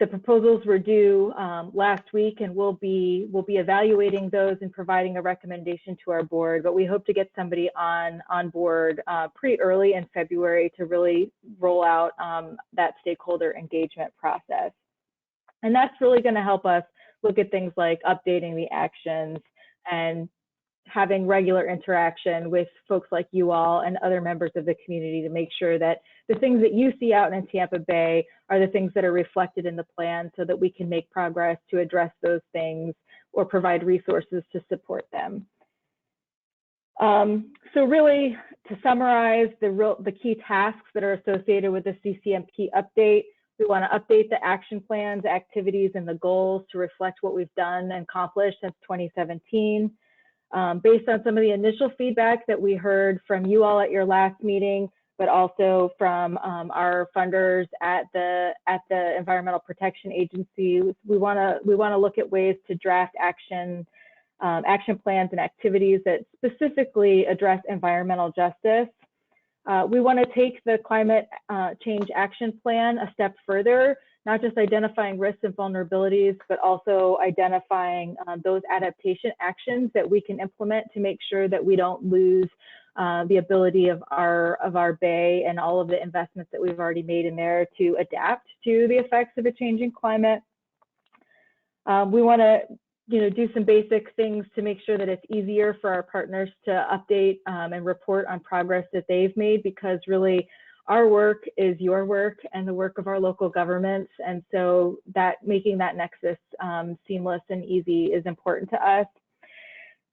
the proposals were due last week, and we'll be evaluating those and providing a recommendation to our board. But we hope to get somebody on board pretty early in February to really roll out that stakeholder engagement process. And that's really going to help us look at things like updating the actions and having regular interaction with folks like you all and other members of the community to make sure that the things that you see out in Tampa Bay are the things that are reflected in the plan so that we can make progress to address those things or provide resources to support them. So really, to summarize the key tasks that are associated with the CCMP update, we want to update the action plans, activities, and the goals to reflect what we've done and accomplished since 2017. Based on some of the initial feedback that we heard from you all at your last meeting, but also from our funders at the Environmental Protection Agency, we want to look at ways to draft action plans and activities that specifically address environmental justice. We want to take the climate change action plan a step further, not just identifying risks and vulnerabilities, but also identifying those adaptation actions that we can implement to make sure that we don't lose the ability of our bay and all of the investments that we've already made in there to adapt to the effects of a changing climate. We want to do some basic things to make sure that it's easier for our partners to update and report on progress that they've made, because really our work is your work and the work of our local governments. And so that making that nexus seamless and easy is important to us.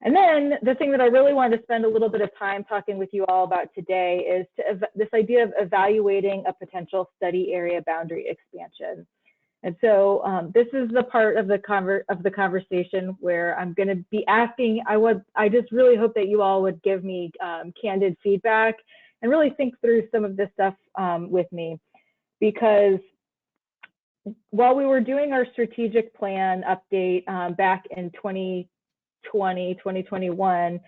And then the thing that I really wanted to spend a little bit of time talking with you all about today is this idea of evaluating a potential study area boundary expansion. And so this is the part of the conversation where I'm going to be asking, I just really hope that you all would give me candid feedback and really think through some of this stuff with me. because while we were doing our strategic plan update back in 2021,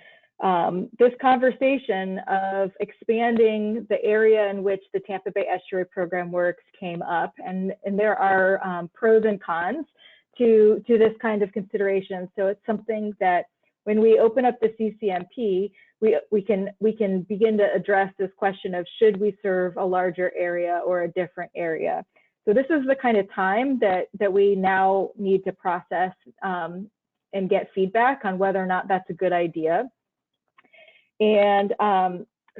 this conversation of expanding the area in which the Tampa Bay Estuary program works came up, and there are pros and cons to this kind of consideration. So it's something that when we open up the CCMP, we can begin to address this question of should we serve a larger area or a different area. So this is the kind of time that we now need to process and get feedback on whether or not that's a good idea. And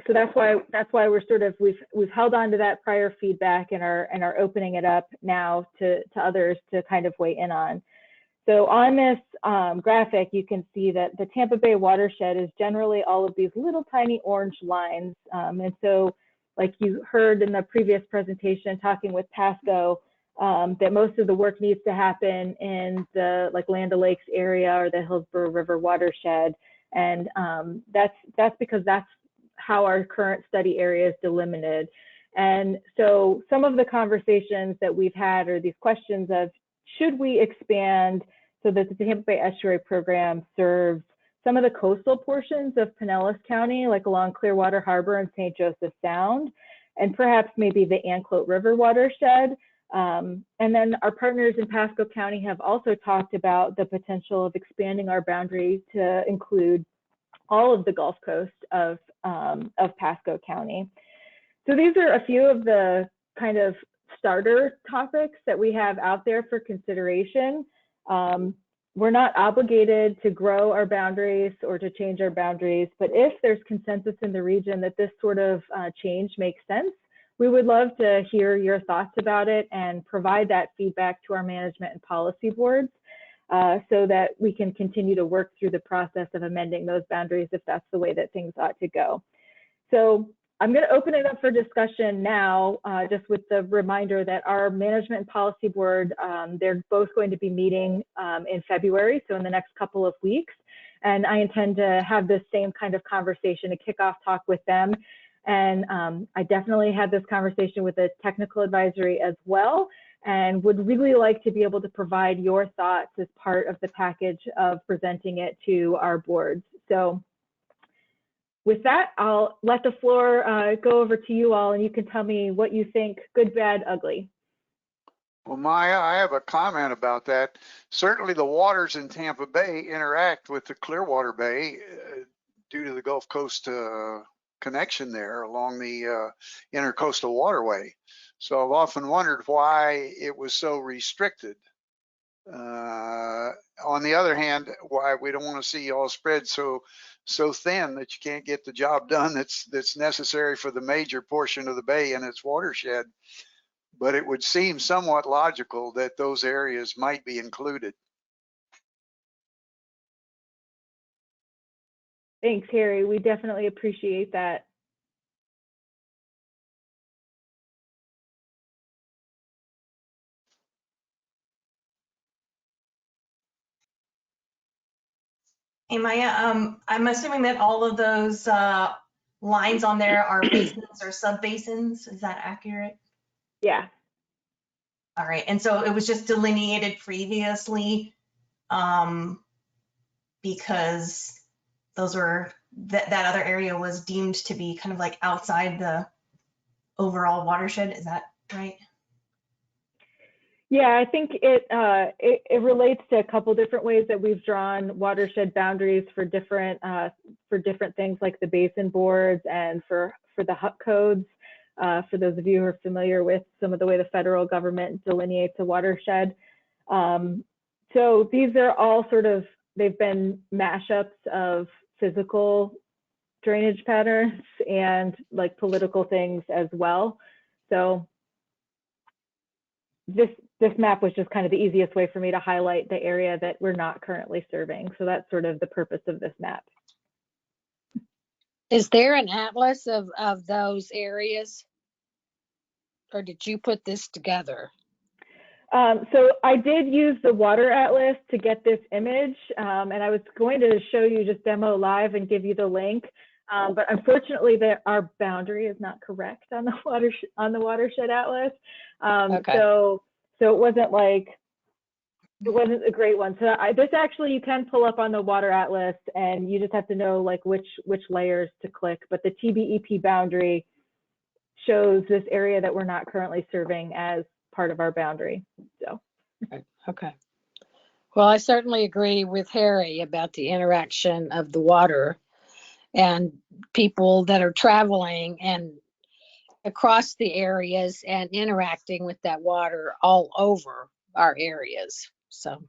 so that's why we're we've held on to that prior feedback and are opening it up now to others to kind of weigh in on. So on this graphic, you can see that the Tampa Bay watershed is generally all of these little tiny orange lines. And so like you heard in the previous presentation talking with Pasco, that most of the work needs to happen in the Land O'Lakes area or the Hillsborough River watershed. And that's because that's how our current study area is delimited. And so some of the conversations that we've had are these questions of, should we expand so that the Tampa Bay Estuary program serves some of the coastal portions of Pinellas County, like along Clearwater Harbor and St. Joseph Sound, and perhaps maybe the Anclote River watershed. And then our partners in Pasco County have also talked about the potential of expanding our boundary to include all of the Gulf Coast of Pasco County. So these are a few of the kind of starter topics that we have out there for consideration. We're not obligated to grow our boundaries or to change our boundaries, but if there's consensus in the region that this sort of change makes sense, we would love to hear your thoughts about it and provide that feedback to our management and policy boards so that we can continue to work through the process of amending those boundaries if that's the way that things ought to go. So I'm going to open it up for discussion now, just with the reminder that our management and policy board, they're both going to be meeting in February, so in the next couple of weeks. And I intend to have this same kind of conversation, a kickoff talk with them. And I definitely had this conversation with the technical advisory as well, and would really like to be able to provide your thoughts as part of the package of presenting it to our boards. So with that, I'll let the floor go over to you all, and you can tell me what you think, good, bad, ugly. Well, Maya, I have a comment about that. Certainly the waters in Tampa Bay interact with the Clearwater Bay due to the Gulf Coast connection there along the intercoastal waterway. So I've often wondered why it was so restricted. On the other hand, why we don't want to see y'all spread so thin that you can't get the job done that's necessary for the major portion of the bay and its watershed. But it would seem somewhat logical that those areas might be included. Thanks, Harry. We definitely appreciate that. Hey, Maya, I'm assuming that all of those lines on there are basins or sub-basins. Is that accurate? Yeah. All right. And so it was just delineated previously because those were that other area was deemed to be kind of like outside the overall watershed. Is that right? Yeah, I think it relates to a couple different ways that we've drawn watershed boundaries for different things like the basin boards and for the HUC codes. For those of you who are familiar with some of the way the federal government delineates a watershed. So these are all they've been mashups of physical drainage patterns and like political things as well. So this map was just kind of the easiest way for me to highlight the area that we're not currently serving. So that's sort of the purpose of this map. Is there an atlas of those areas? Or did you put this together? So I did use the water atlas to get this image, and I was going to show you just demo live and give you the link. But unfortunately, our boundary is not correct on the watershed atlas. Okay. So it wasn't like, it wasn't a great one. So this actually, you can pull up on the water atlas, and you just have to know like which layers to click. But the TBEP boundary shows this area that we're not currently serving as part of our boundary. So. Okay. Well, I certainly agree with Harry about the interaction of the water and people that are traveling and across the areas and interacting with that water all over our areas. So.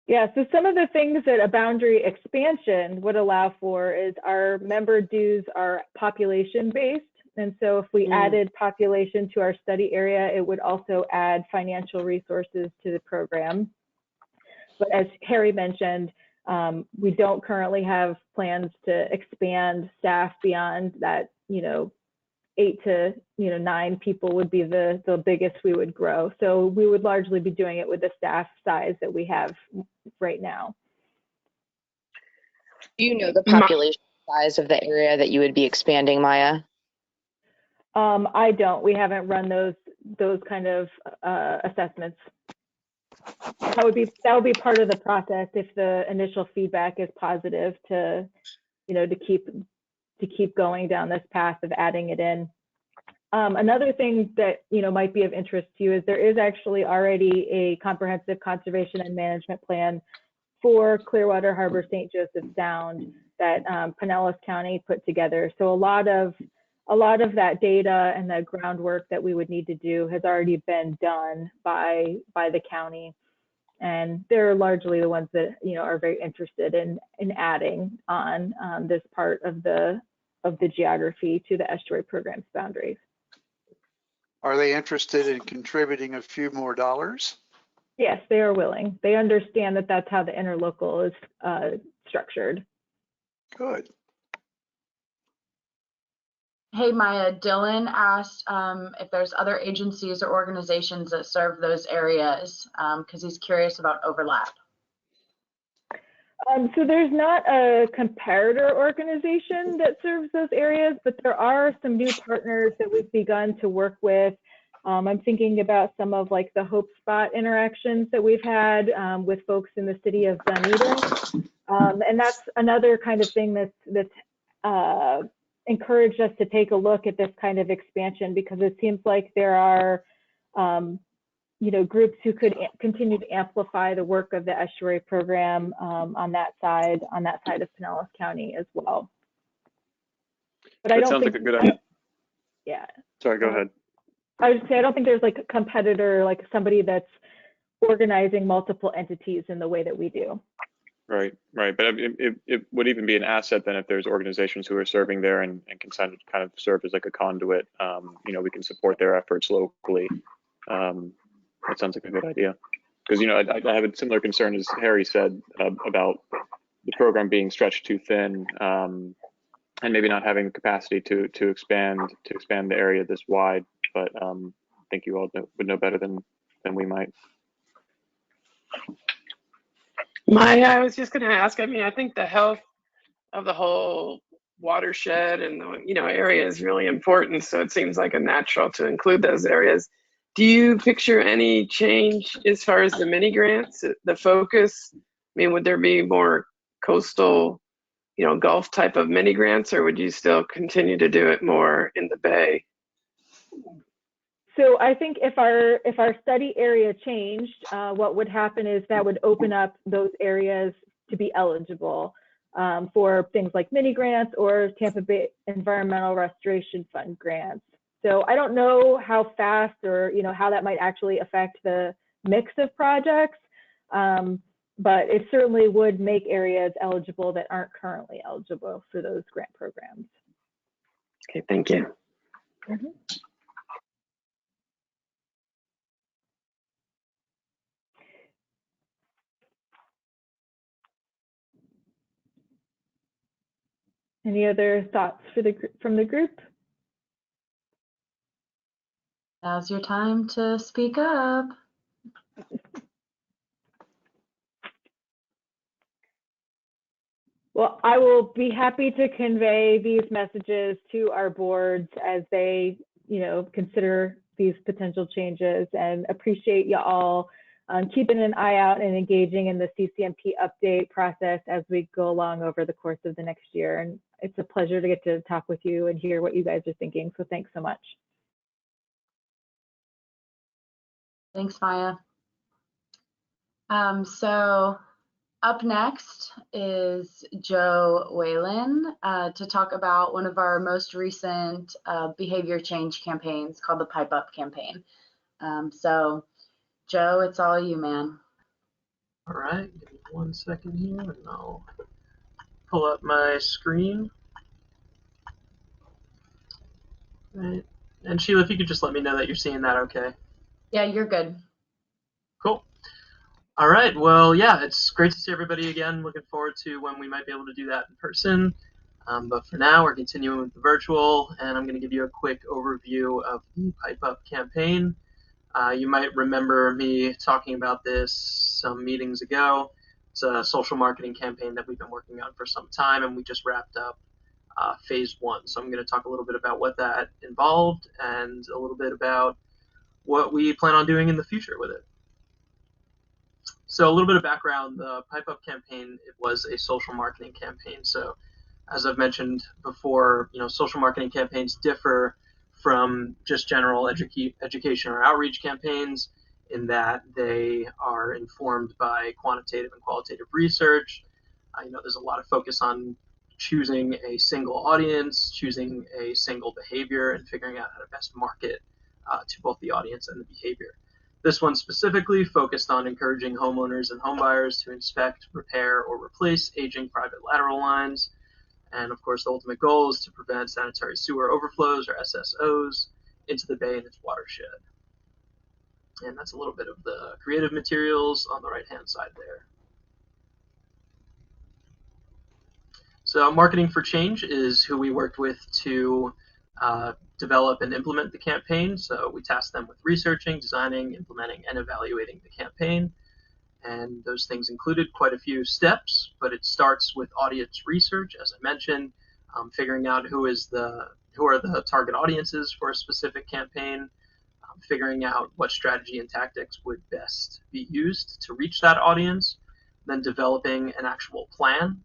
Yeah, so some of the things that a boundary expansion would allow for is our member dues are population based. And so if we added population to our study area, it would also add financial resources to the program. But as Harry mentioned, we don't currently have plans to expand staff beyond that, 8 to 9 people would be the biggest we would grow. So we would largely be doing it with the staff size that we have right now. Do you know the population size of the area that you would be expanding, Maya? I don't. We haven't run those kind of assessments. That would be part of the process if the initial feedback is positive to keep going down this path of adding it in. Another thing that might be of interest to you is there is actually already a comprehensive conservation and management plan for Clearwater Harbor St. Joseph Sound that Pinellas County put together. So a lot of that data and the groundwork that we would need to do has already been done by the county, and they're largely the ones that are very interested in adding on this part of the geography to the estuary program's boundaries. Are they interested in contributing a few more dollars? Yes, they are willing. They understand that that's how the interlocal is structured. Good. Hey, Maya, Dylan asked if there's other agencies or organizations that serve those areas because he's curious about overlap. So there's not a comparator organization that serves those areas, but there are some new partners that we've begun to work with. I'm thinking about some of like the Hope Spot interactions that we've had with folks in the city of Dunedin. And that's another kind of thing that's encouraged us to take a look at this kind of expansion, because it seems like there are groups who could continue to amplify the work of the estuary program on that side of Pinellas County as well. But I don't sounds think, like a good idea. Yeah. Sorry, go ahead. I would say I don't think there's like a competitor, like somebody that's organizing multiple entities in the way that we do. Right. But it would even be an asset then if there's organizations who are serving there and can kind of serve as like a conduit. We can support their efforts locally. That sounds like a good idea. Because, I have a similar concern as Harry said about the program being stretched too thin and maybe not having the capacity to expand the area this wide. But I think you all would know better than we might. Maya, I was just going to ask, I think the health of the whole watershed and the area is really important, so it seems like a natural to include those areas. Do you picture any change as far as the mini grants, the focus? Would there be more coastal, Gulf type of mini grants, or would you still continue to do it more in the Bay? So I think if our study area changed, what would happen is that would open up those areas to be eligible for things like mini grants or Tampa Bay Environmental Restoration Fund grants. So I don't know how fast or how that might actually affect the mix of projects, but it certainly would make areas eligible that aren't currently eligible for those grant programs. Okay, thank you. Mm-hmm. Any other thoughts from the group? Now's your time to speak up. Well, I will be happy to convey these messages to our boards as they, consider these potential changes, and appreciate you all keeping an eye out and engaging in the CCMP update process as we go along over the course of the next year. And it's a pleasure to get to talk with you and hear what you guys are thinking. So thanks so much. Thanks, Maya. So up next is Joe Whalen to talk about one of our most recent behavior change campaigns called the Pipe Up campaign. So Joe, it's all you, man. All right, give me 1 second here and I'll pull up my screen. Right. And Sheila, if you could just let me know that you're seeing that okay. Yeah, you're good. Cool. All right, well, yeah, it's great to see everybody again. Looking forward to when we might be able to do that in person. But for now, we're continuing with the virtual, and I'm going to give you a quick overview of the Pipe Up campaign. You might remember me talking about this some meetings ago. It's a social marketing campaign that we've been working on for some time, and we just wrapped up phase 1. So I'm going to talk a little bit about what that involved and a little bit about what we plan on doing in the future with it. So a little bit of background, the Pipe Up campaign, it was a social marketing campaign. So as I've mentioned before, social marketing campaigns differ from just general education or outreach campaigns in that they are informed by quantitative and qualitative research. There's a lot of focus on choosing a single audience, choosing a single behavior, and figuring out how to best market to both the audience and the behavior. This one specifically focused on encouraging homeowners and homebuyers to inspect, repair, or replace aging private lateral lines. And of course, the ultimate goal is to prevent sanitary sewer overflows, or SSOs, into the bay and its watershed. And that's a little bit of the creative materials on the right-hand side there. So Marketing for Change is who we worked with to develop and implement the campaign. So we tasked them with researching, designing, implementing, and evaluating the campaign. And those things included quite a few steps, but it starts with audience research, as I mentioned, figuring out who are the target audiences for a specific campaign, figuring out what strategy and tactics would best be used to reach that audience, then developing an actual plan.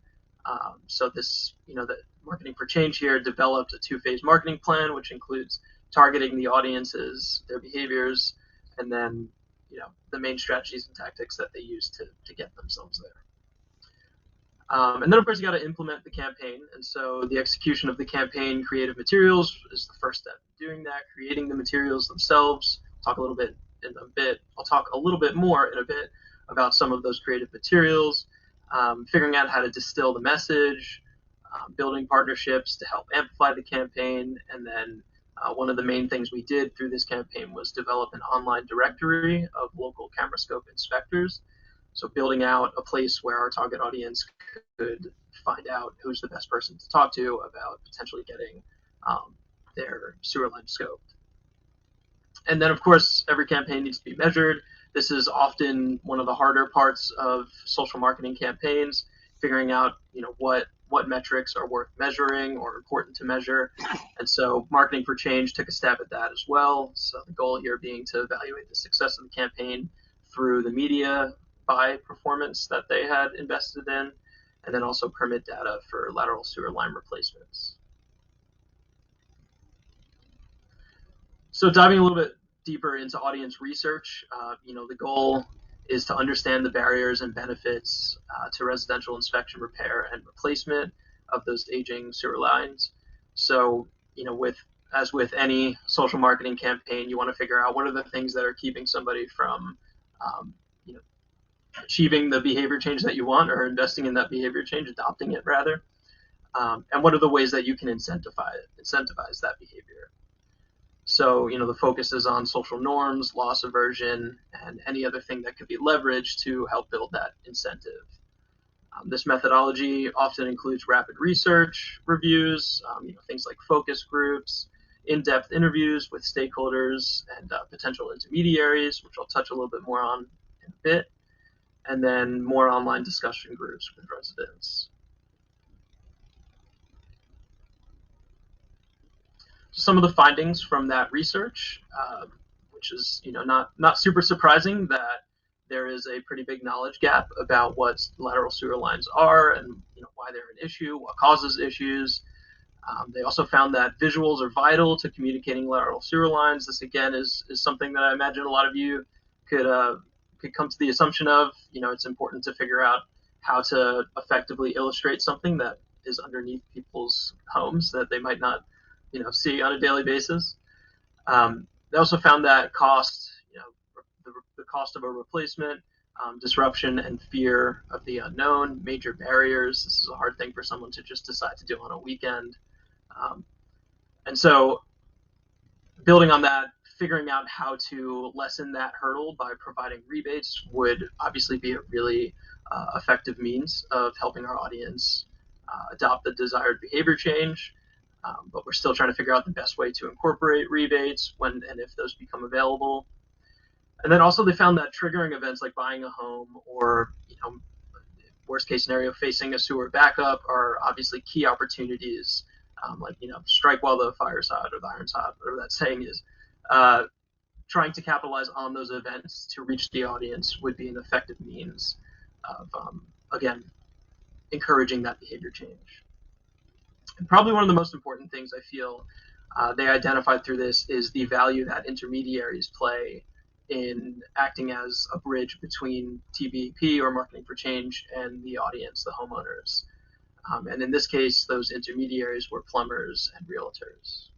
So this, the Marketing for Change here developed a 2-phase marketing plan, which includes targeting the audiences, their behaviors, and then the main strategies and tactics that they use to get themselves there. And then, of course, you got to implement the campaign. And so the execution of the campaign, creative materials, is the first step in doing that, creating the materials themselves. I'll talk a little bit more in a bit about some of those creative materials, figuring out how to distill the message, building partnerships to help amplify the campaign, and then one of the main things we did through this campaign was develop an online directory of local camera scope inspectors. So building out a place where our target audience could find out who's the best person to talk to about potentially getting their sewer line scoped. And then, of course, every campaign needs to be measured. This is often one of the harder parts of social marketing campaigns, figuring out what metrics are worth measuring or important to measure. And so Marketing for Change took a stab at that as well. So the goal here being to evaluate the success of the campaign through the media buy performance that they had invested in, and then also permit data for lateral sewer line replacements. So diving a little bit deeper into audience research, the goal is to understand the barriers and benefits to residential inspection, repair, and replacement of those aging sewer lines. So, as with any social marketing campaign, you want to figure out what are the things that are keeping somebody from, achieving the behavior change that you want, or investing in that behavior change, adopting it rather, and what are the ways that you can incentivize that behavior. So, the focus is on social norms, loss aversion, and any other thing that could be leveraged to help build that incentive. This methodology often includes rapid research reviews, things like focus groups, in-depth interviews with stakeholders and potential intermediaries, which I'll touch a little bit more on in a bit, and then more online discussion groups with residents. some of the findings from that research, which is not super surprising that there is a pretty big knowledge gap about what lateral sewer lines are and why they're an issue, what causes issues. They also found that visuals are vital to communicating lateral sewer lines. This again is something that I imagine a lot of you could come to the assumption of. It's important to figure out how to effectively illustrate something that is underneath people's homes that they might not see on a daily basis. They also found that cost, the cost of a replacement, disruption and fear of the unknown, major barriers. This is a hard thing for someone to just decide to do on a weekend. And so building on that, figuring out how to lessen that hurdle by providing rebates would obviously be a really effective means of helping our audience adopt the desired behavior change. But we're still trying to figure out the best way to incorporate rebates when and if those become available. And then also they found that triggering events like buying a home or, worst case scenario, facing a sewer backup are obviously key opportunities. Like, strike while the fire's hot or the iron's hot, whatever that saying is. Trying to capitalize on those events to reach the audience would be an effective means of, again, encouraging that behavior change. And probably one of the most important things I feel they identified through this is the value that intermediaries play in acting as a bridge between TBP or marketing for change and the audience, the homeowners. And in this case, those intermediaries were plumbers and realtors.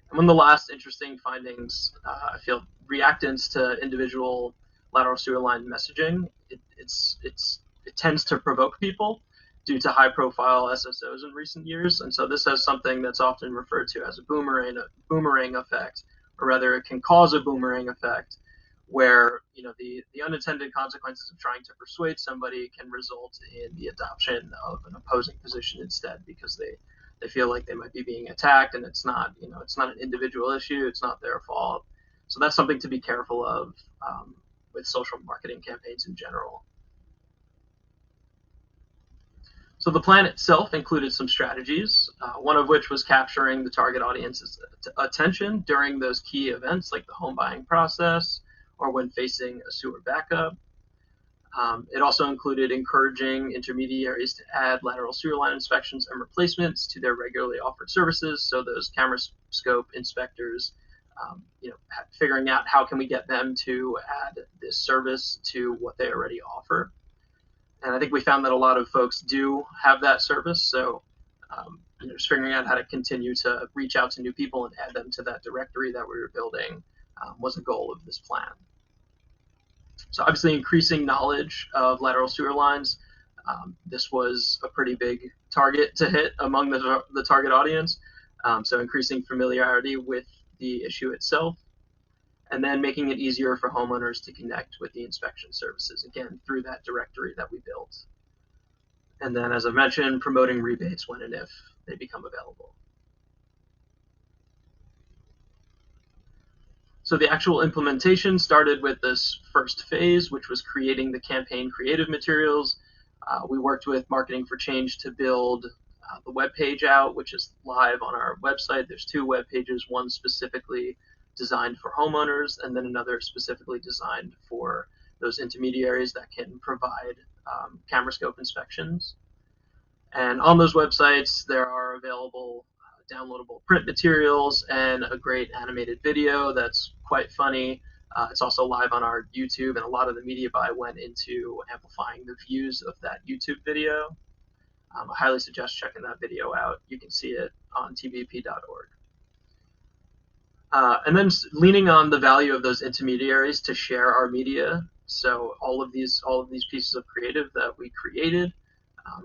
And one of the last interesting findings, I feel, reactants to individual lateral sewer line messaging, it tends to provoke people due to high-profile SSOs in recent years. And so this has something that's often referred to as a boomerang effect, or rather it can cause a boomerang effect where the unintended consequences of trying to persuade somebody can result in the adoption of an opposing position instead, because they feel like they might be being attacked, and it's not an individual issue, it's not their fault. So that's something to be careful of with social marketing campaigns in general. So the plan itself included some strategies, one of which was capturing the target audience's attention during those key events like the home buying process or when facing a sewer backup. It also included encouraging intermediaries to add lateral sewer line inspections and replacements to their regularly offered services. So those camera scope inspectors, figuring out how can we get them to add this service to what they already offer. And I think we found that a lot of folks do have that service. So just figuring out how to continue to reach out to new people and add them to that directory that we were building was a goal of this plan. So obviously increasing knowledge of lateral sewer lines, this was a pretty big target to hit among the target audience. So increasing familiarity with the issue itself, and then making it easier for homeowners to connect with the inspection services, again, through that directory that we built. And then, as I mentioned, promoting rebates when and if they become available. So the actual implementation started with this first phase, which was creating the campaign creative materials. We worked with Marketing for Change to build the web page out, which is live on our website. There's two web pages, one specifically designed for homeowners, and then another specifically designed for those intermediaries that can provide camera scope inspections. And on those websites, there are available downloadable print materials and a great animated video that's quite funny. It's also live on our YouTube, and a lot of the media buy went into amplifying the views of that YouTube video. I highly suggest checking that video out. You can see it on tbp.org. And then leaning on the value of those intermediaries to share our media. So all of these pieces of creative that we created,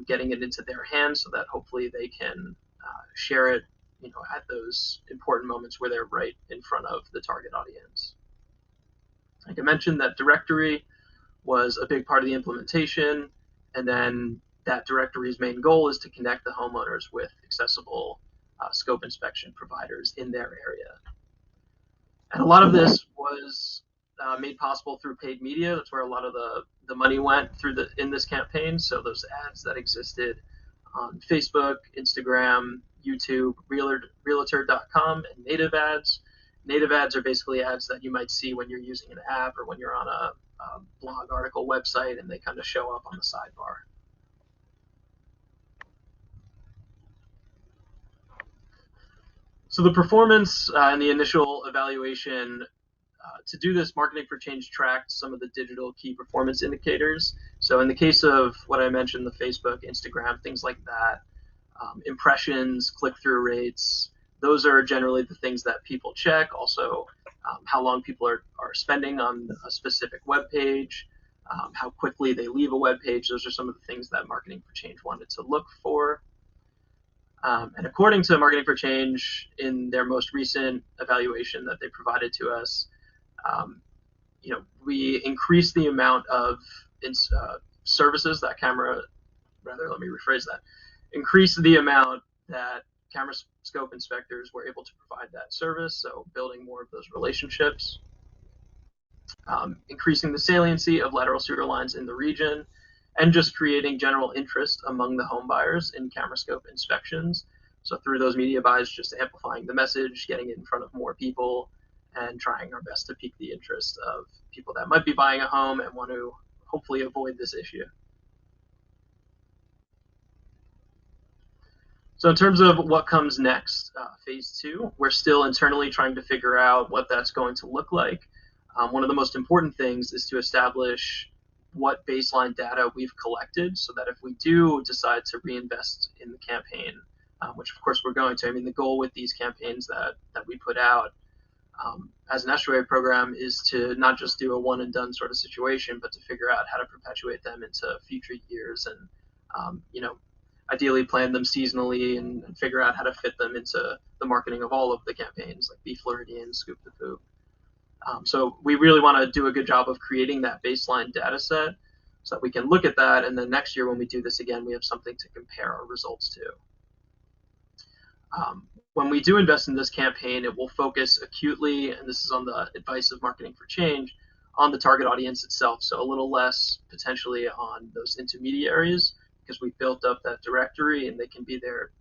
getting it into their hands so that hopefully they can share it, at those important moments where they're right in front of the target audience. Like I mentioned, that directory was a big part of the implementation, and then that directory's main goal is to connect the homeowners with accessible scope inspection providers in their area. And a lot of this was made possible through paid media. That's where a lot of the money went in this campaign. So those ads that existed on Facebook, Instagram, YouTube, Realtor.com, and native ads. Native ads are basically ads that you might see when you're using an app or when you're on a blog article website, and they kind of show up on the sidebar. So the performance and the initial evaluation, to do this, Marketing for Change tracked some of the digital key performance indicators. So in the case of what I mentioned, the Facebook, Instagram, things like that, impressions, click-through rates, those are generally the things that people check. Also, how long people are spending on a specific web page, how quickly they leave a web page. Those are some of the things that Marketing for Change wanted to look for. And according to Marketing for Change, in their most recent evaluation that they provided to us, we increased the amount of services that increase the amount that camera scope inspectors were able to provide that service, so building more of those relationships, increasing the saliency of lateral sewer lines in the region, and just creating general interest among the home buyers in camera scope inspections. So through those media buys, just amplifying the message, getting it in front of more people, and trying our best to pique the interest of people that might be buying a home and want to hopefully avoid this issue. So in terms of what comes next, phase 2, we're still internally trying to figure out what that's going to look like. One of the most important things is to establish what baseline data we've collected, so that if we do decide to reinvest in the campaign, which of course we're going to, the goal with these campaigns that we put out as an estuary program is to not just do a one and done sort of situation, but to figure out how to perpetuate them into future years and, ideally plan them seasonally and figure out how to fit them into the marketing of all of the campaigns, like Be Floridian, Scoop the Poop. So we really want to do a good job of creating that baseline data set so that we can look at that, and then next year when we do this again, we have something to compare our results to. When we do invest in this campaign, it will focus acutely, and this is on the advice of Marketing for Change, on the target audience itself, so a little less potentially on those intermediaries, because we've built up that directory and they can be there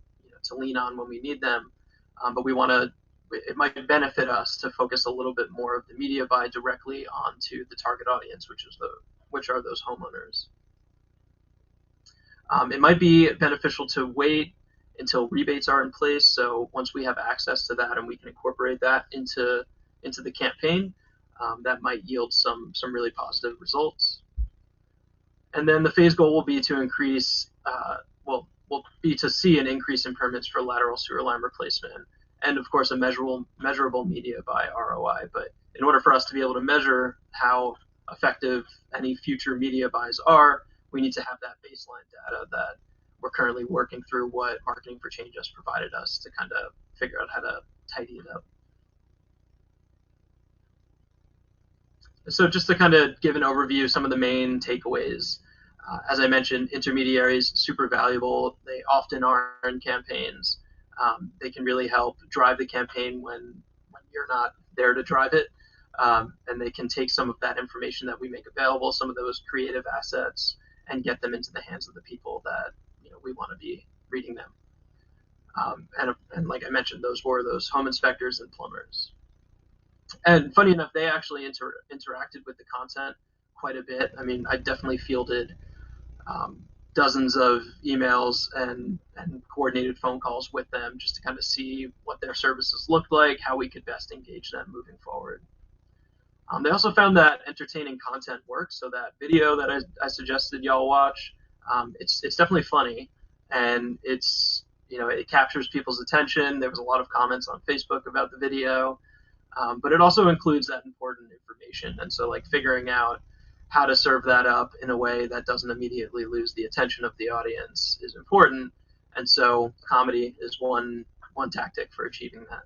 to lean on when we need them. But it might benefit us to focus a little bit more of the media buy directly onto the target audience, which are those homeowners. It might be beneficial to wait until rebates are in place. So once we have access to that and we can incorporate that into the campaign, that might yield some really positive results. And then the phase goal will be to increase, will be to see an increase in permits for lateral sewer line replacement, and of course a measurable media buy ROI. But in order for us to be able to measure how effective any future media buys are, we need to have that baseline data that we're currently working through what Marketing for Change has provided us to kind of figure out how to tidy it up. So just to kind of give an overview, some of the main takeaways. As I mentioned, intermediaries, super valuable. They often are in campaigns. They can really help drive the campaign when you're not there to drive it. And they can take some of that information that we make available, some of those creative assets, and get them into the hands of the people that we want to be reading them. And like I mentioned, those were those home inspectors and plumbers. And funny enough, they actually interacted with the content quite a bit. I definitely fielded dozens of emails and coordinated phone calls with them just to kind of see what their services looked like, how we could best engage them moving forward. They also found that entertaining content works. So that video that I suggested y'all watch, it's definitely funny, and it captures people's attention. There was a lot of comments on Facebook about the video, but it also includes that important information. And so figuring out how to serve that up in a way that doesn't immediately lose the attention of the audience is important. And so comedy is one tactic for achieving that.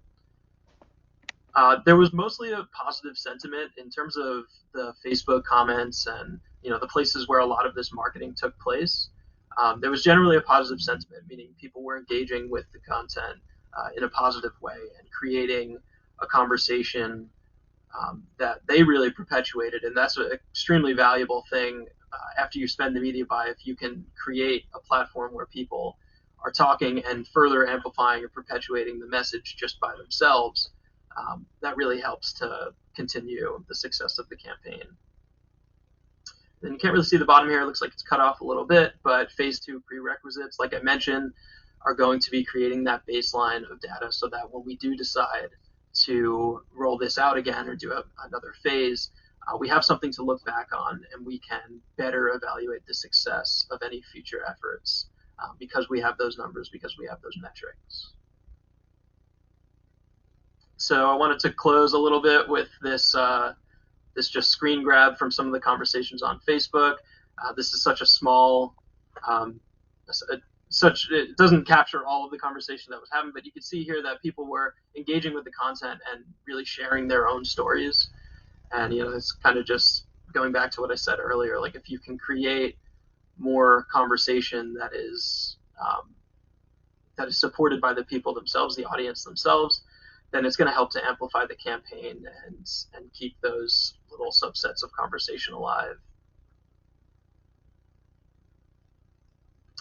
There was mostly a positive sentiment in terms of the Facebook comments and the places where a lot of this marketing took place. There was generally a positive sentiment, meaning people were engaging with the content in a positive way and creating a conversation that they really perpetuated, and that's an extremely valuable thing after you spend the media buy. If you can create a platform where people are talking and further amplifying or perpetuating the message just by themselves, that really helps to continue the success of the campaign. And you can't really see the bottom here. It looks like it's cut off a little bit, but phase 2 prerequisites, like I mentioned, are going to be creating that baseline of data so that when we do decide to roll this out again or do another phase, we have something to look back on and we can better evaluate the success of any future efforts because we have those numbers, because we have those metrics. So I wanted to close a little bit with this this just screen grab from some of the conversations on Facebook. This is such a small, it doesn't capture all of the conversation that was happening, but you can see here that people were engaging with the content and really sharing their own stories. And, you know, it's kind of just going back to what I said earlier, like if you can create more conversation that is supported by the people themselves, the audience themselves, then it's going to help to amplify the campaign and keep those little subsets of conversation alive.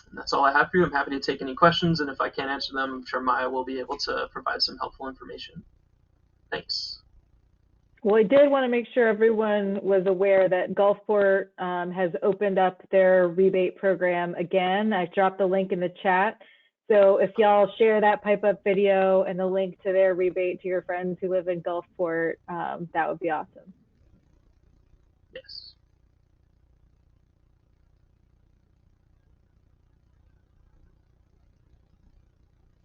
And that's all I have for you. I'm happy to take any questions, and if I can't answer them, I'm sure Maya will be able to provide some helpful information. Thanks. Well, I did want to make sure everyone was aware that Gulfport has opened up their rebate program again. I dropped the link in the chat. So if y'all share that pipe up video and the link to their rebate to your friends who live in Gulfport, that would be awesome. Yes.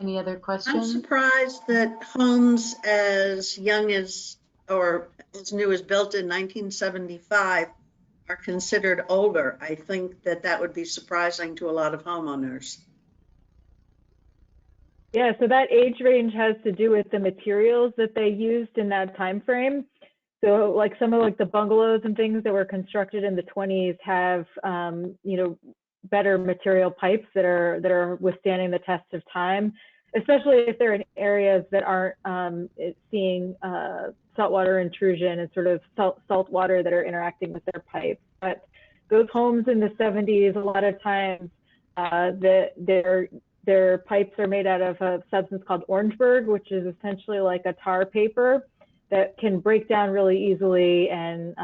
Any other I'm questions? surprised that homes as young as or as new as built in 1975 are considered older. I think that would be surprising to a lot of homeowners. Yeah, so that age range has to do with the materials that they used in that time frame. So like some of like the bungalows and things that were constructed in the 20s have you know, better material pipes that are withstanding the test of time, especially if they're in areas that aren't seeing saltwater intrusion and sort of salt water that are interacting with their pipes. But those homes in the 70s, a lot of times their pipes are made out of a substance called Orangeburg, which is essentially like a tar paper that can break down really easily and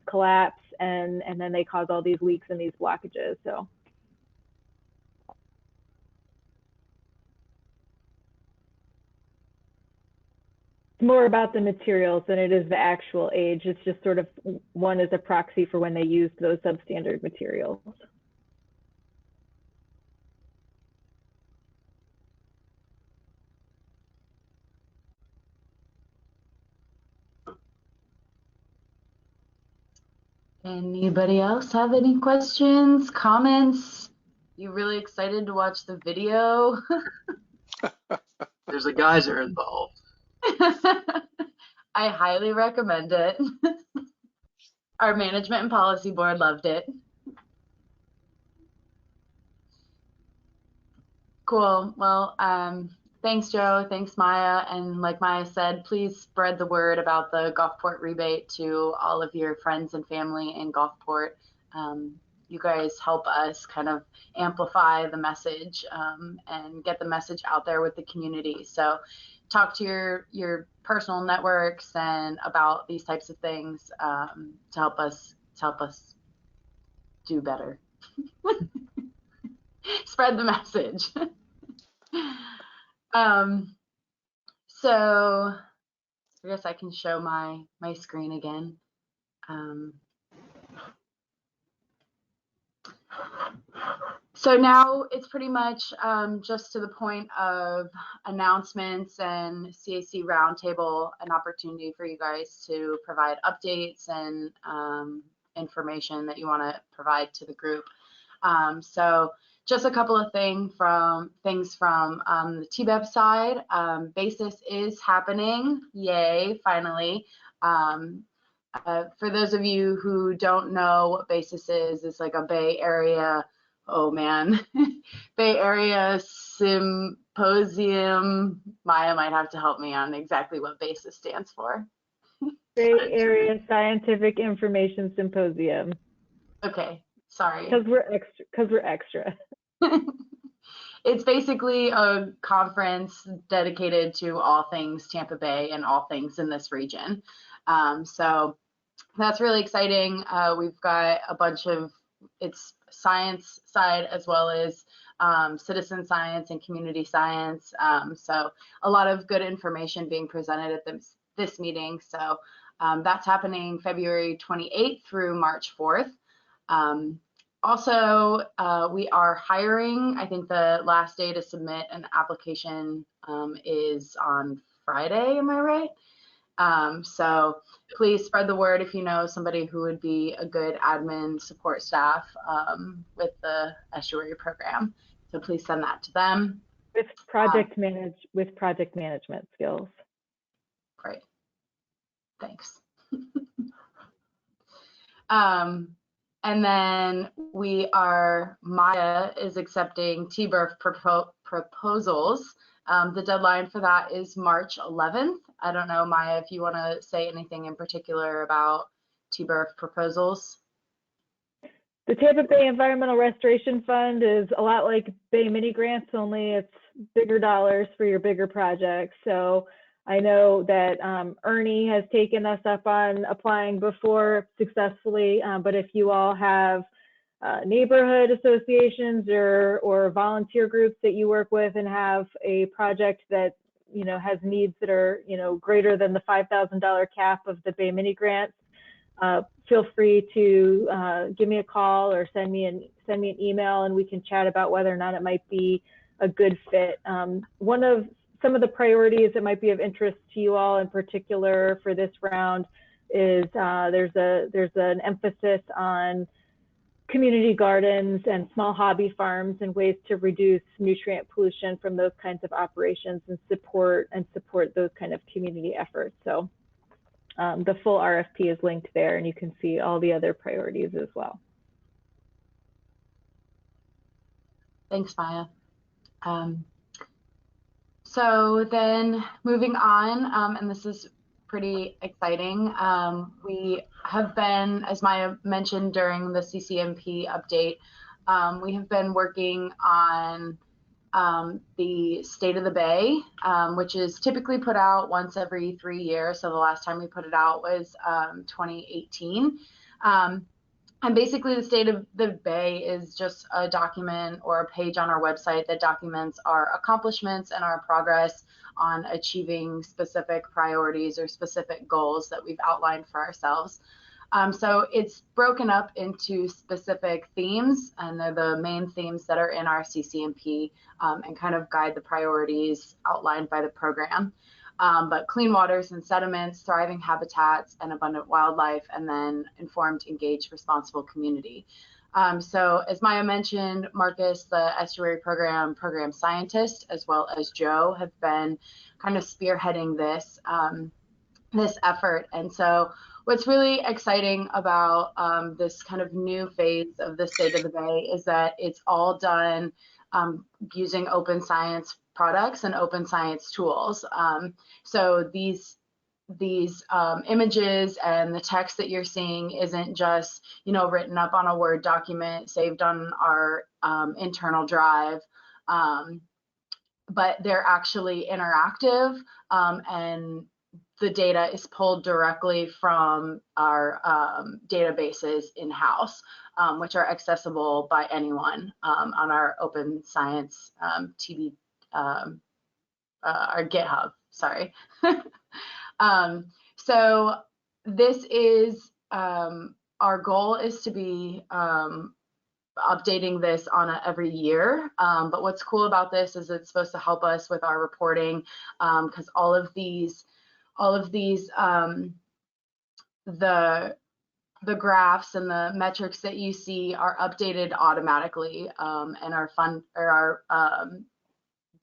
collapse, and then they cause all these leaks and these blockages. So. More about the materials than it is the actual age. It's just sort of one is a proxy for when they used those substandard materials. Anybody else have any questions, comments? You really excited to watch the video? There's a geyser involved. I highly recommend it. Our management and policy board loved it. Cool. Well, thanks, Joe. Thanks, Maya. And like Maya said, please spread the word about the Gulfport rebate to all of your friends and family in Gulfport. You guys help us kind of amplify the message and get the message out there with the community. So talk to your personal networks and about these types of things to help us do better. Spread the message. So I guess I can show my screen again. So now it's pretty much just to the point of announcements and CAC roundtable, an opportunity for you guys to provide updates and information that you want to provide to the group. So just a couple of things from the TBEP side. BASIS is happening. Yay, finally. For those of you who don't know what BASIS is, it's like a Bay Area, oh man, Bay Area Symposium. Maya might have to help me on exactly what BASIS stands for. Bay Area Scientific Information Symposium. Okay, sorry. Because we're extra. it's basically a conference dedicated to all things Tampa Bay and all things in this region. So that's really exciting. We've got a bunch of, it's science side as well as citizen science and community science. So a lot of good information being presented at this meeting. So that's happening February 28th through March 4th. Also, we are hiring. I think the last day to submit an application is on Friday, am I right? So please spread the word if you know somebody who would be a good admin support staff with the Estuary program. So please send that to them. With project management skills. Great. Thanks. And then Maya is accepting T-birth proposals. The deadline for that is March 11th. I don't know, Maya, if you want to say anything in particular about T-birth proposals. The Tampa Bay Environmental Restoration Fund is a lot like Bay Mini Grants, only it's bigger dollars for your bigger projects. So I know that Ernie has taken us up on applying before successfully, but if you all have neighborhood associations or volunteer groups that you work with and have a project that has needs that are greater than the $5,000 cap of the Bay Mini Grants, feel free to give me a call or send me an email, and we can chat about whether or not it might be a good fit. Some of the priorities that might be of interest to you all in particular for this round is there's an emphasis on community gardens and small hobby farms and ways to reduce nutrient pollution from those kinds of operations and support those kind of community efforts. So the full RFP is linked there, and you can see all the other priorities as well. Thanks, Maya. So then moving on, and this is pretty exciting. We have been, as Maya mentioned during the CCMP update, we have been working on the State of the Bay, which is typically put out once every 3 years. So the last time we put it out was 2018. And basically the State of the Bay is just a document or a page on our website that documents our accomplishments and our progress on achieving specific priorities or specific goals that we've outlined for ourselves. So it's broken up into specific themes, and they're the main themes that are in our CCMP and kind of guide the priorities outlined by the program. But clean waters and sediments, thriving habitats, and abundant wildlife, and then informed, engaged, responsible community. So as Maya mentioned, Marcus, the Estuary program scientist, as well as Joe, have been kind of spearheading this, this effort. And so what's really exciting about this kind of new phase of the State of the Bay is that it's all done using open science products and open science tools. So these images and the text that you're seeing isn't just written up on a Word document saved on our internal drive, but they're actually interactive, and the data is pulled directly from our databases in-house, which are accessible by anyone on our open science our GitHub, sorry. So this is, our goal is to be updating this on every year. But what's cool about this is it's supposed to help us with our reporting, because all of these, the graphs and the metrics that you see are updated automatically, and are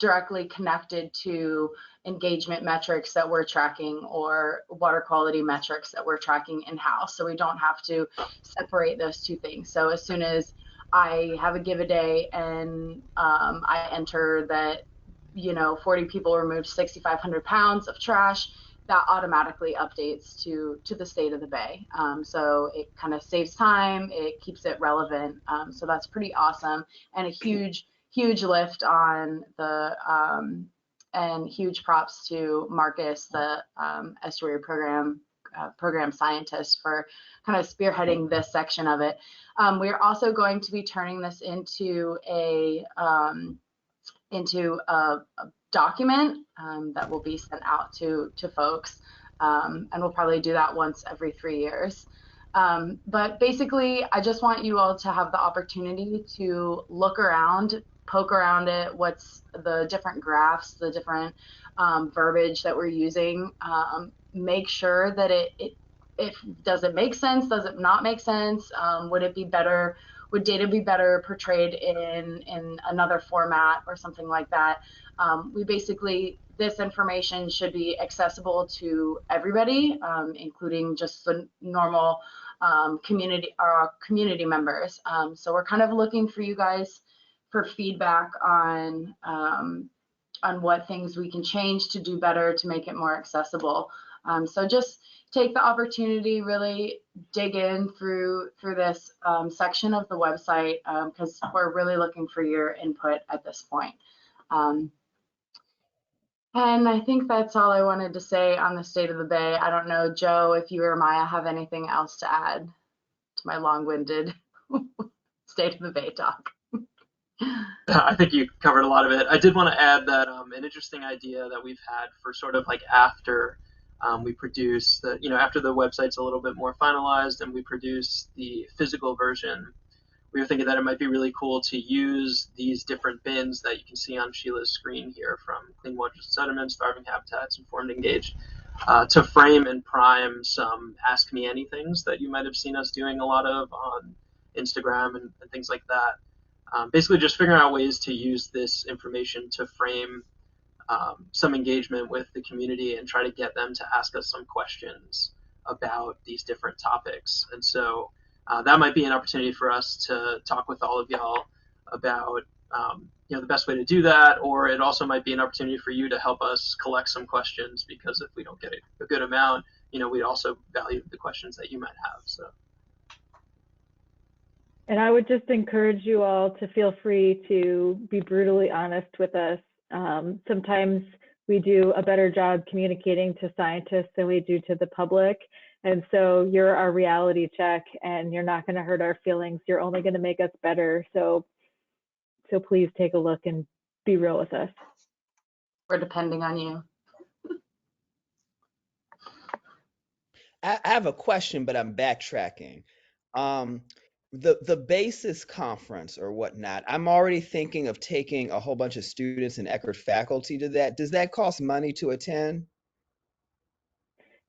directly connected to engagement metrics that we're tracking or water quality metrics that we're tracking in-house. So we don't have to separate those two things. So as soon as I have a give a day and I enter that 40 people removed 6,500 pounds of trash, that automatically updates to the State of the Bay. So it kind of saves time, it keeps it relevant. So that's pretty awesome, and a huge huge lift on the and huge props to Marcus, the Estuary program scientist, for kind of spearheading this section of it. We're also going to be turning this into a document that will be sent out to folks, and we'll probably do that once every 3 years. But basically, I just want you all to have the opportunity to look around, poke around it, what's the different graphs, the different verbiage that we're using. Make sure that it does it make sense? Does it not make sense? Would it be better? Would data be better portrayed in another format or something like that? We basically, this information should be accessible to everybody, including just the normal community members. So we're kind of looking for you guys for feedback on what things we can change to do better to make it more accessible. So just take the opportunity, really dig in through this section of the website, because we're really looking for your input at this point. And I think that's all I wanted to say on the State of the Bay. I don't know, Joe, if you or Maya have anything else to add to my long-winded State of the Bay talk. I think you covered a lot of it. I did want to add that an interesting idea that we've had for sort of like after we produce the, after the website's a little bit more finalized and we produce the physical version, we were thinking that it might be really cool to use these different bins that you can see on Sheila's screen here, from clean waters and sediments, thriving habitats, informed, engaged, to frame and prime some Ask Me Anythings that you might have seen us doing a lot of on Instagram and things like that. Basically just figuring out ways to use this information to frame some engagement with the community and try to get them to ask us some questions about these different topics. And so that might be an opportunity for us to talk with all of y'all about the best way to do that, or it also might be an opportunity for you to help us collect some questions, because if we don't get a good amount, we also value the questions that you might have. So. And I would just encourage you all to feel free to be brutally honest with us. Sometimes we do a better job communicating to scientists than we do to the public. And so you're our reality check, and you're not going to hurt our feelings. You're only going to make us better. So please take a look and be real with us. We're depending on you. I have a question, but I'm backtracking. The BASIS conference or whatnot, I'm already thinking of taking a whole bunch of students and Eckerd faculty to that. Does that cost money to attend?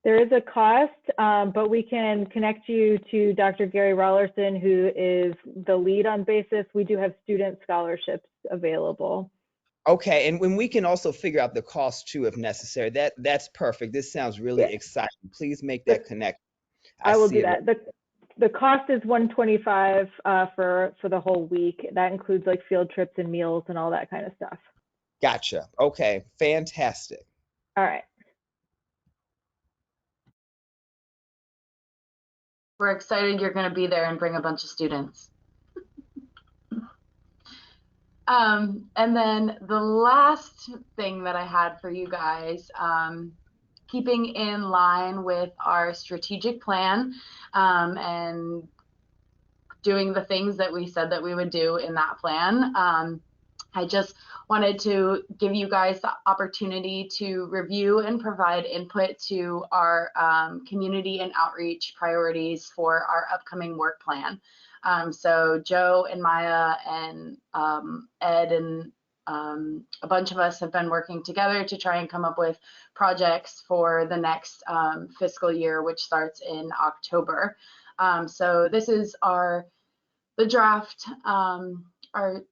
There is a cost, but we can connect you to Dr. Gary Rollerson, who is the lead on BASIS. We do have student scholarships available. Okay, and when we can also figure out the cost too, if necessary. That's perfect. This sounds really exciting. Please make that connection. I will do that. The cost is $125 for the whole week. That includes like field trips and meals and all that kind of stuff. Gotcha. Okay, fantastic. All right. We're excited you're going to be there and bring a bunch of students. And then the last thing that I had for you guys, keeping in line with our strategic plan and doing the things that we said that we would do in that plan. I just wanted to give you guys the opportunity to review and provide input to our community and outreach priorities for our upcoming work plan. So Joe and Maya and Ed and a bunch of us have been working together to try and come up with projects for the next fiscal year, which starts in October. So this is the draft, our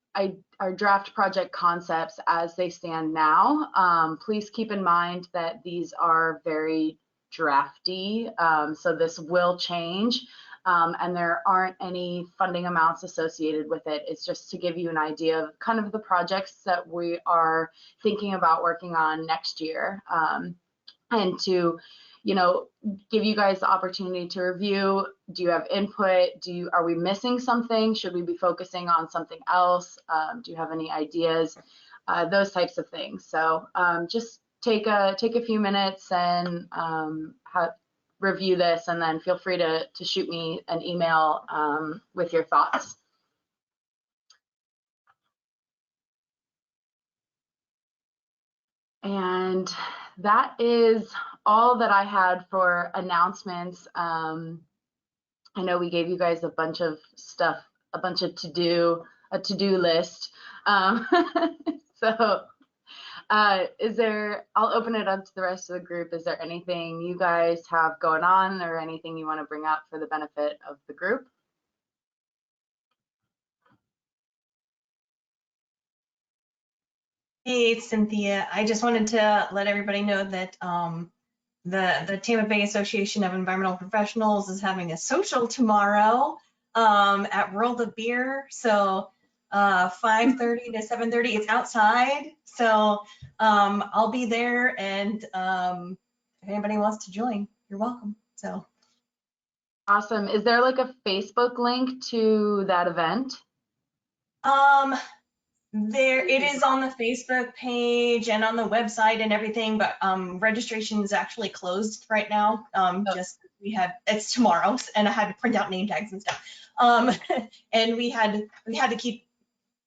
draft project concepts as they stand now. Please keep in mind that these are very drafty, so this will change, and there aren't any funding amounts associated with it. It's just to give you an idea of kind of the projects that we are thinking about working on next year, and to give you guys the opportunity to review. Do you have input? Are we missing something? Should we be focusing on something else? Do you have any ideas? Those types of things. So just take a few minutes and review this, and then feel free to shoot me an email with your thoughts. And that is all that I had for announcements. I know we gave you guys a bunch of stuff, a bunch of to-do list. So I'll open it up to the rest of the group. Is there anything you guys have going on or anything you want to bring up for the benefit of the group? Hey, it's Cynthia. I just wanted to let everybody know that the Tampa Bay Association of Environmental Professionals is having a social tomorrow at World of Beer. So 5:30 to 7:30. It's outside. So I'll be there, and if anybody wants to join, you're welcome. So awesome. Is there like a Facebook link to that event? It is on the Facebook page and on the website and everything, but registration is actually closed right now. It's tomorrow, and I had to print out name tags and stuff. And we had to keep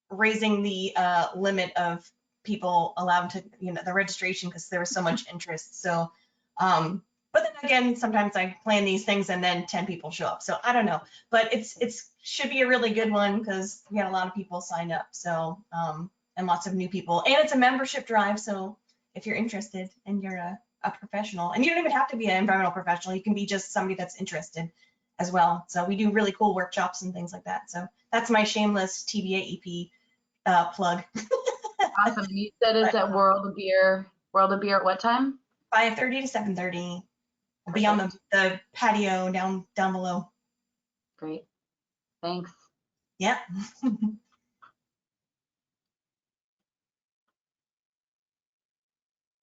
raising the limit of people allowed to, the registration, because there was so much interest. So but then again, sometimes I plan these things and then 10 people show up. So I don't know, but it's should be a really good one because we had a lot of people signed up. So and lots of new people, and it's a membership drive. So if you're interested and you're a professional, and you don't even have to be an environmental professional, you can be just somebody that's interested as well. So we do really cool workshops and things like that. So that's my shameless TBA EP plug. Awesome. You said it's at World of Beer. World of Beer at what time? 5:30 to 7:30. We'll be on the patio down below. Great. Thanks. Yeah.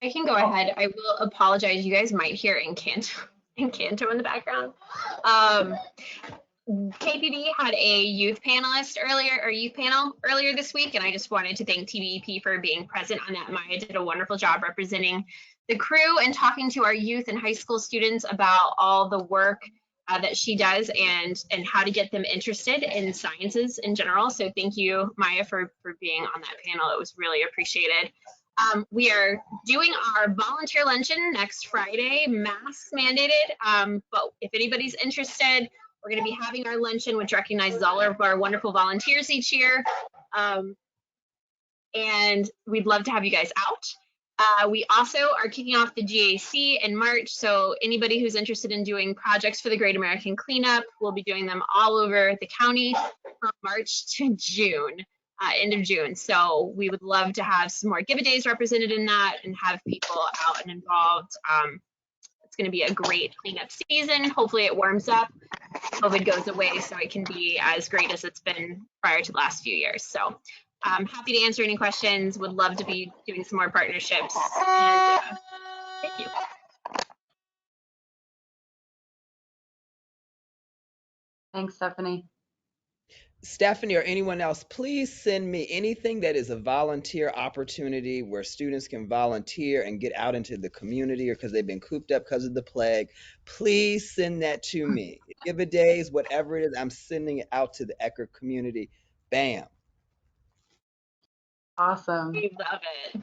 I can go ahead. I will apologize. You guys might hear Encanto in the background. KPD had a youth panel earlier this week, and I just wanted to thank TBEP for being present on that. Maya did a wonderful job representing the crew and talking to our youth and high school students about all the work that she does and how to get them interested in sciences in general. So thank you, Maya, for being on that panel. It was really appreciated. We are doing our volunteer luncheon next Friday, masks mandated, but if anybody's interested, we're going to be having our luncheon, which recognizes all of our wonderful volunteers each year. And we'd love to have you guys out. We also are kicking off the GAC in March. So anybody who's interested in doing projects for the Great American Cleanup, we'll be doing them all over the county from March to June, end of June. So we would love to have some more give-a-days represented in that and have people out and involved. It's going to be a great cleanup season. Hopefully it warms up, COVID goes away, so it can be as great as it's been prior to the last few years. So I'm happy to answer any questions. Would love to be doing some more partnerships. And, thank you. Thanks, Stephanie. Stephanie or anyone else, please send me anything that is a volunteer opportunity where students can volunteer and get out into the community, or because they've been cooped up because of the plague. Please send that to me. Give a days, whatever it is, I'm sending it out to the Eckerd community. Bam. Awesome. We love it.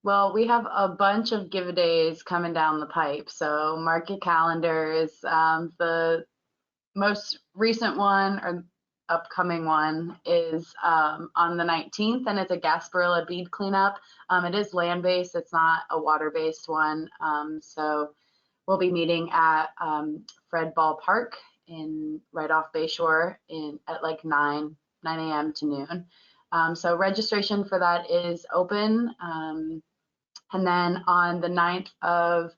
Well, we have a bunch of give-a-days coming down the pipe, so mark your calendars. The most recent one or upcoming one is on the 19th, and it's a Gasparilla bead cleanup. It is land-based, it's not a water-based one. So we'll be meeting at Fred Ball Park right off Bayshore at like 9 a.m. to noon. So registration for that is open. And then on the 9th of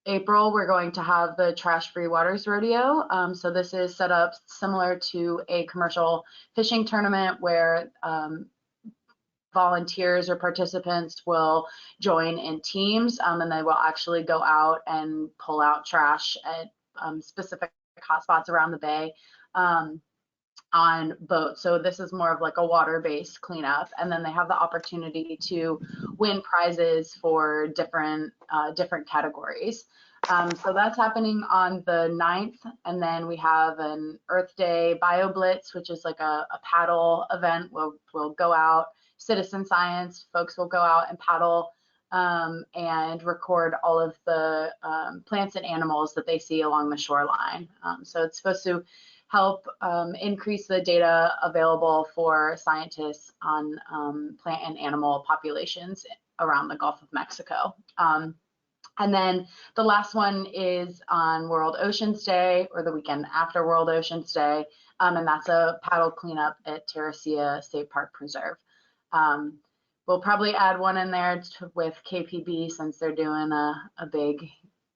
April, we're going to have the Trash Free Waters Rodeo. So this is set up similar to a commercial fishing tournament where volunteers or participants will join in teams, and they will actually go out and pull out trash at specific hotspots around the bay on boats. So this is more of like a water-based cleanup, and then they have the opportunity to win prizes for different categories. So that's happening on the 9th, and then we have an Earth Day Bio Blitz, which is like a paddle event. We'll go out, citizen science folks will go out and paddle and record all of the plants and animals that they see along the shoreline. So it's supposed to help increase the data available for scientists on plant and animal populations around the Gulf of Mexico. And then the last one is on World Oceans Day, or the weekend after World Oceans Day, and that's a paddle cleanup at Terracea State Park Preserve. We'll probably add one in there with KPB since they're doing a big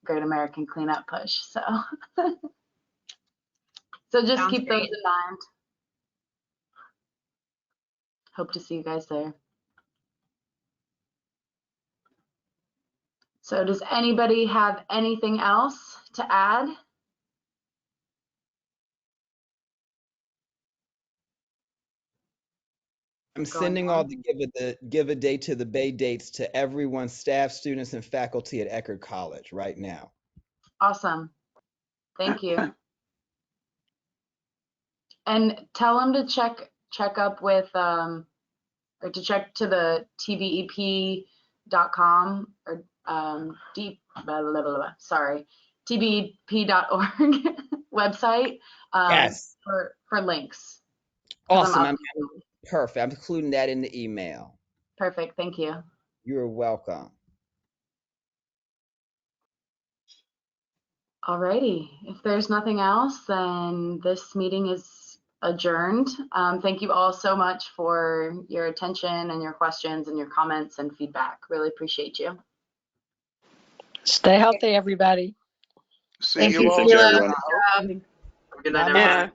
Great American Cleanup push. So, so just Sounds keep great. those in mind. Hope to see you guys there. So does anybody have anything else to add? I'm sending all the Give a Day to the Bay dates to everyone, staff, students, and faculty at Eckerd College right now. Awesome. Thank you. And tell them to check up with or to check to the tbep.com or tbep.org website Yes. for links. Awesome. Perfect. I'm including that in the email. Perfect. Thank you. You're welcome. Alrighty. If there's nothing else, then this meeting is adjourned. Thank you all so much for your attention and your questions and your comments and feedback. Really appreciate you. Stay healthy, everybody. Thank you, everyone. Have a good night, everyone. Yeah.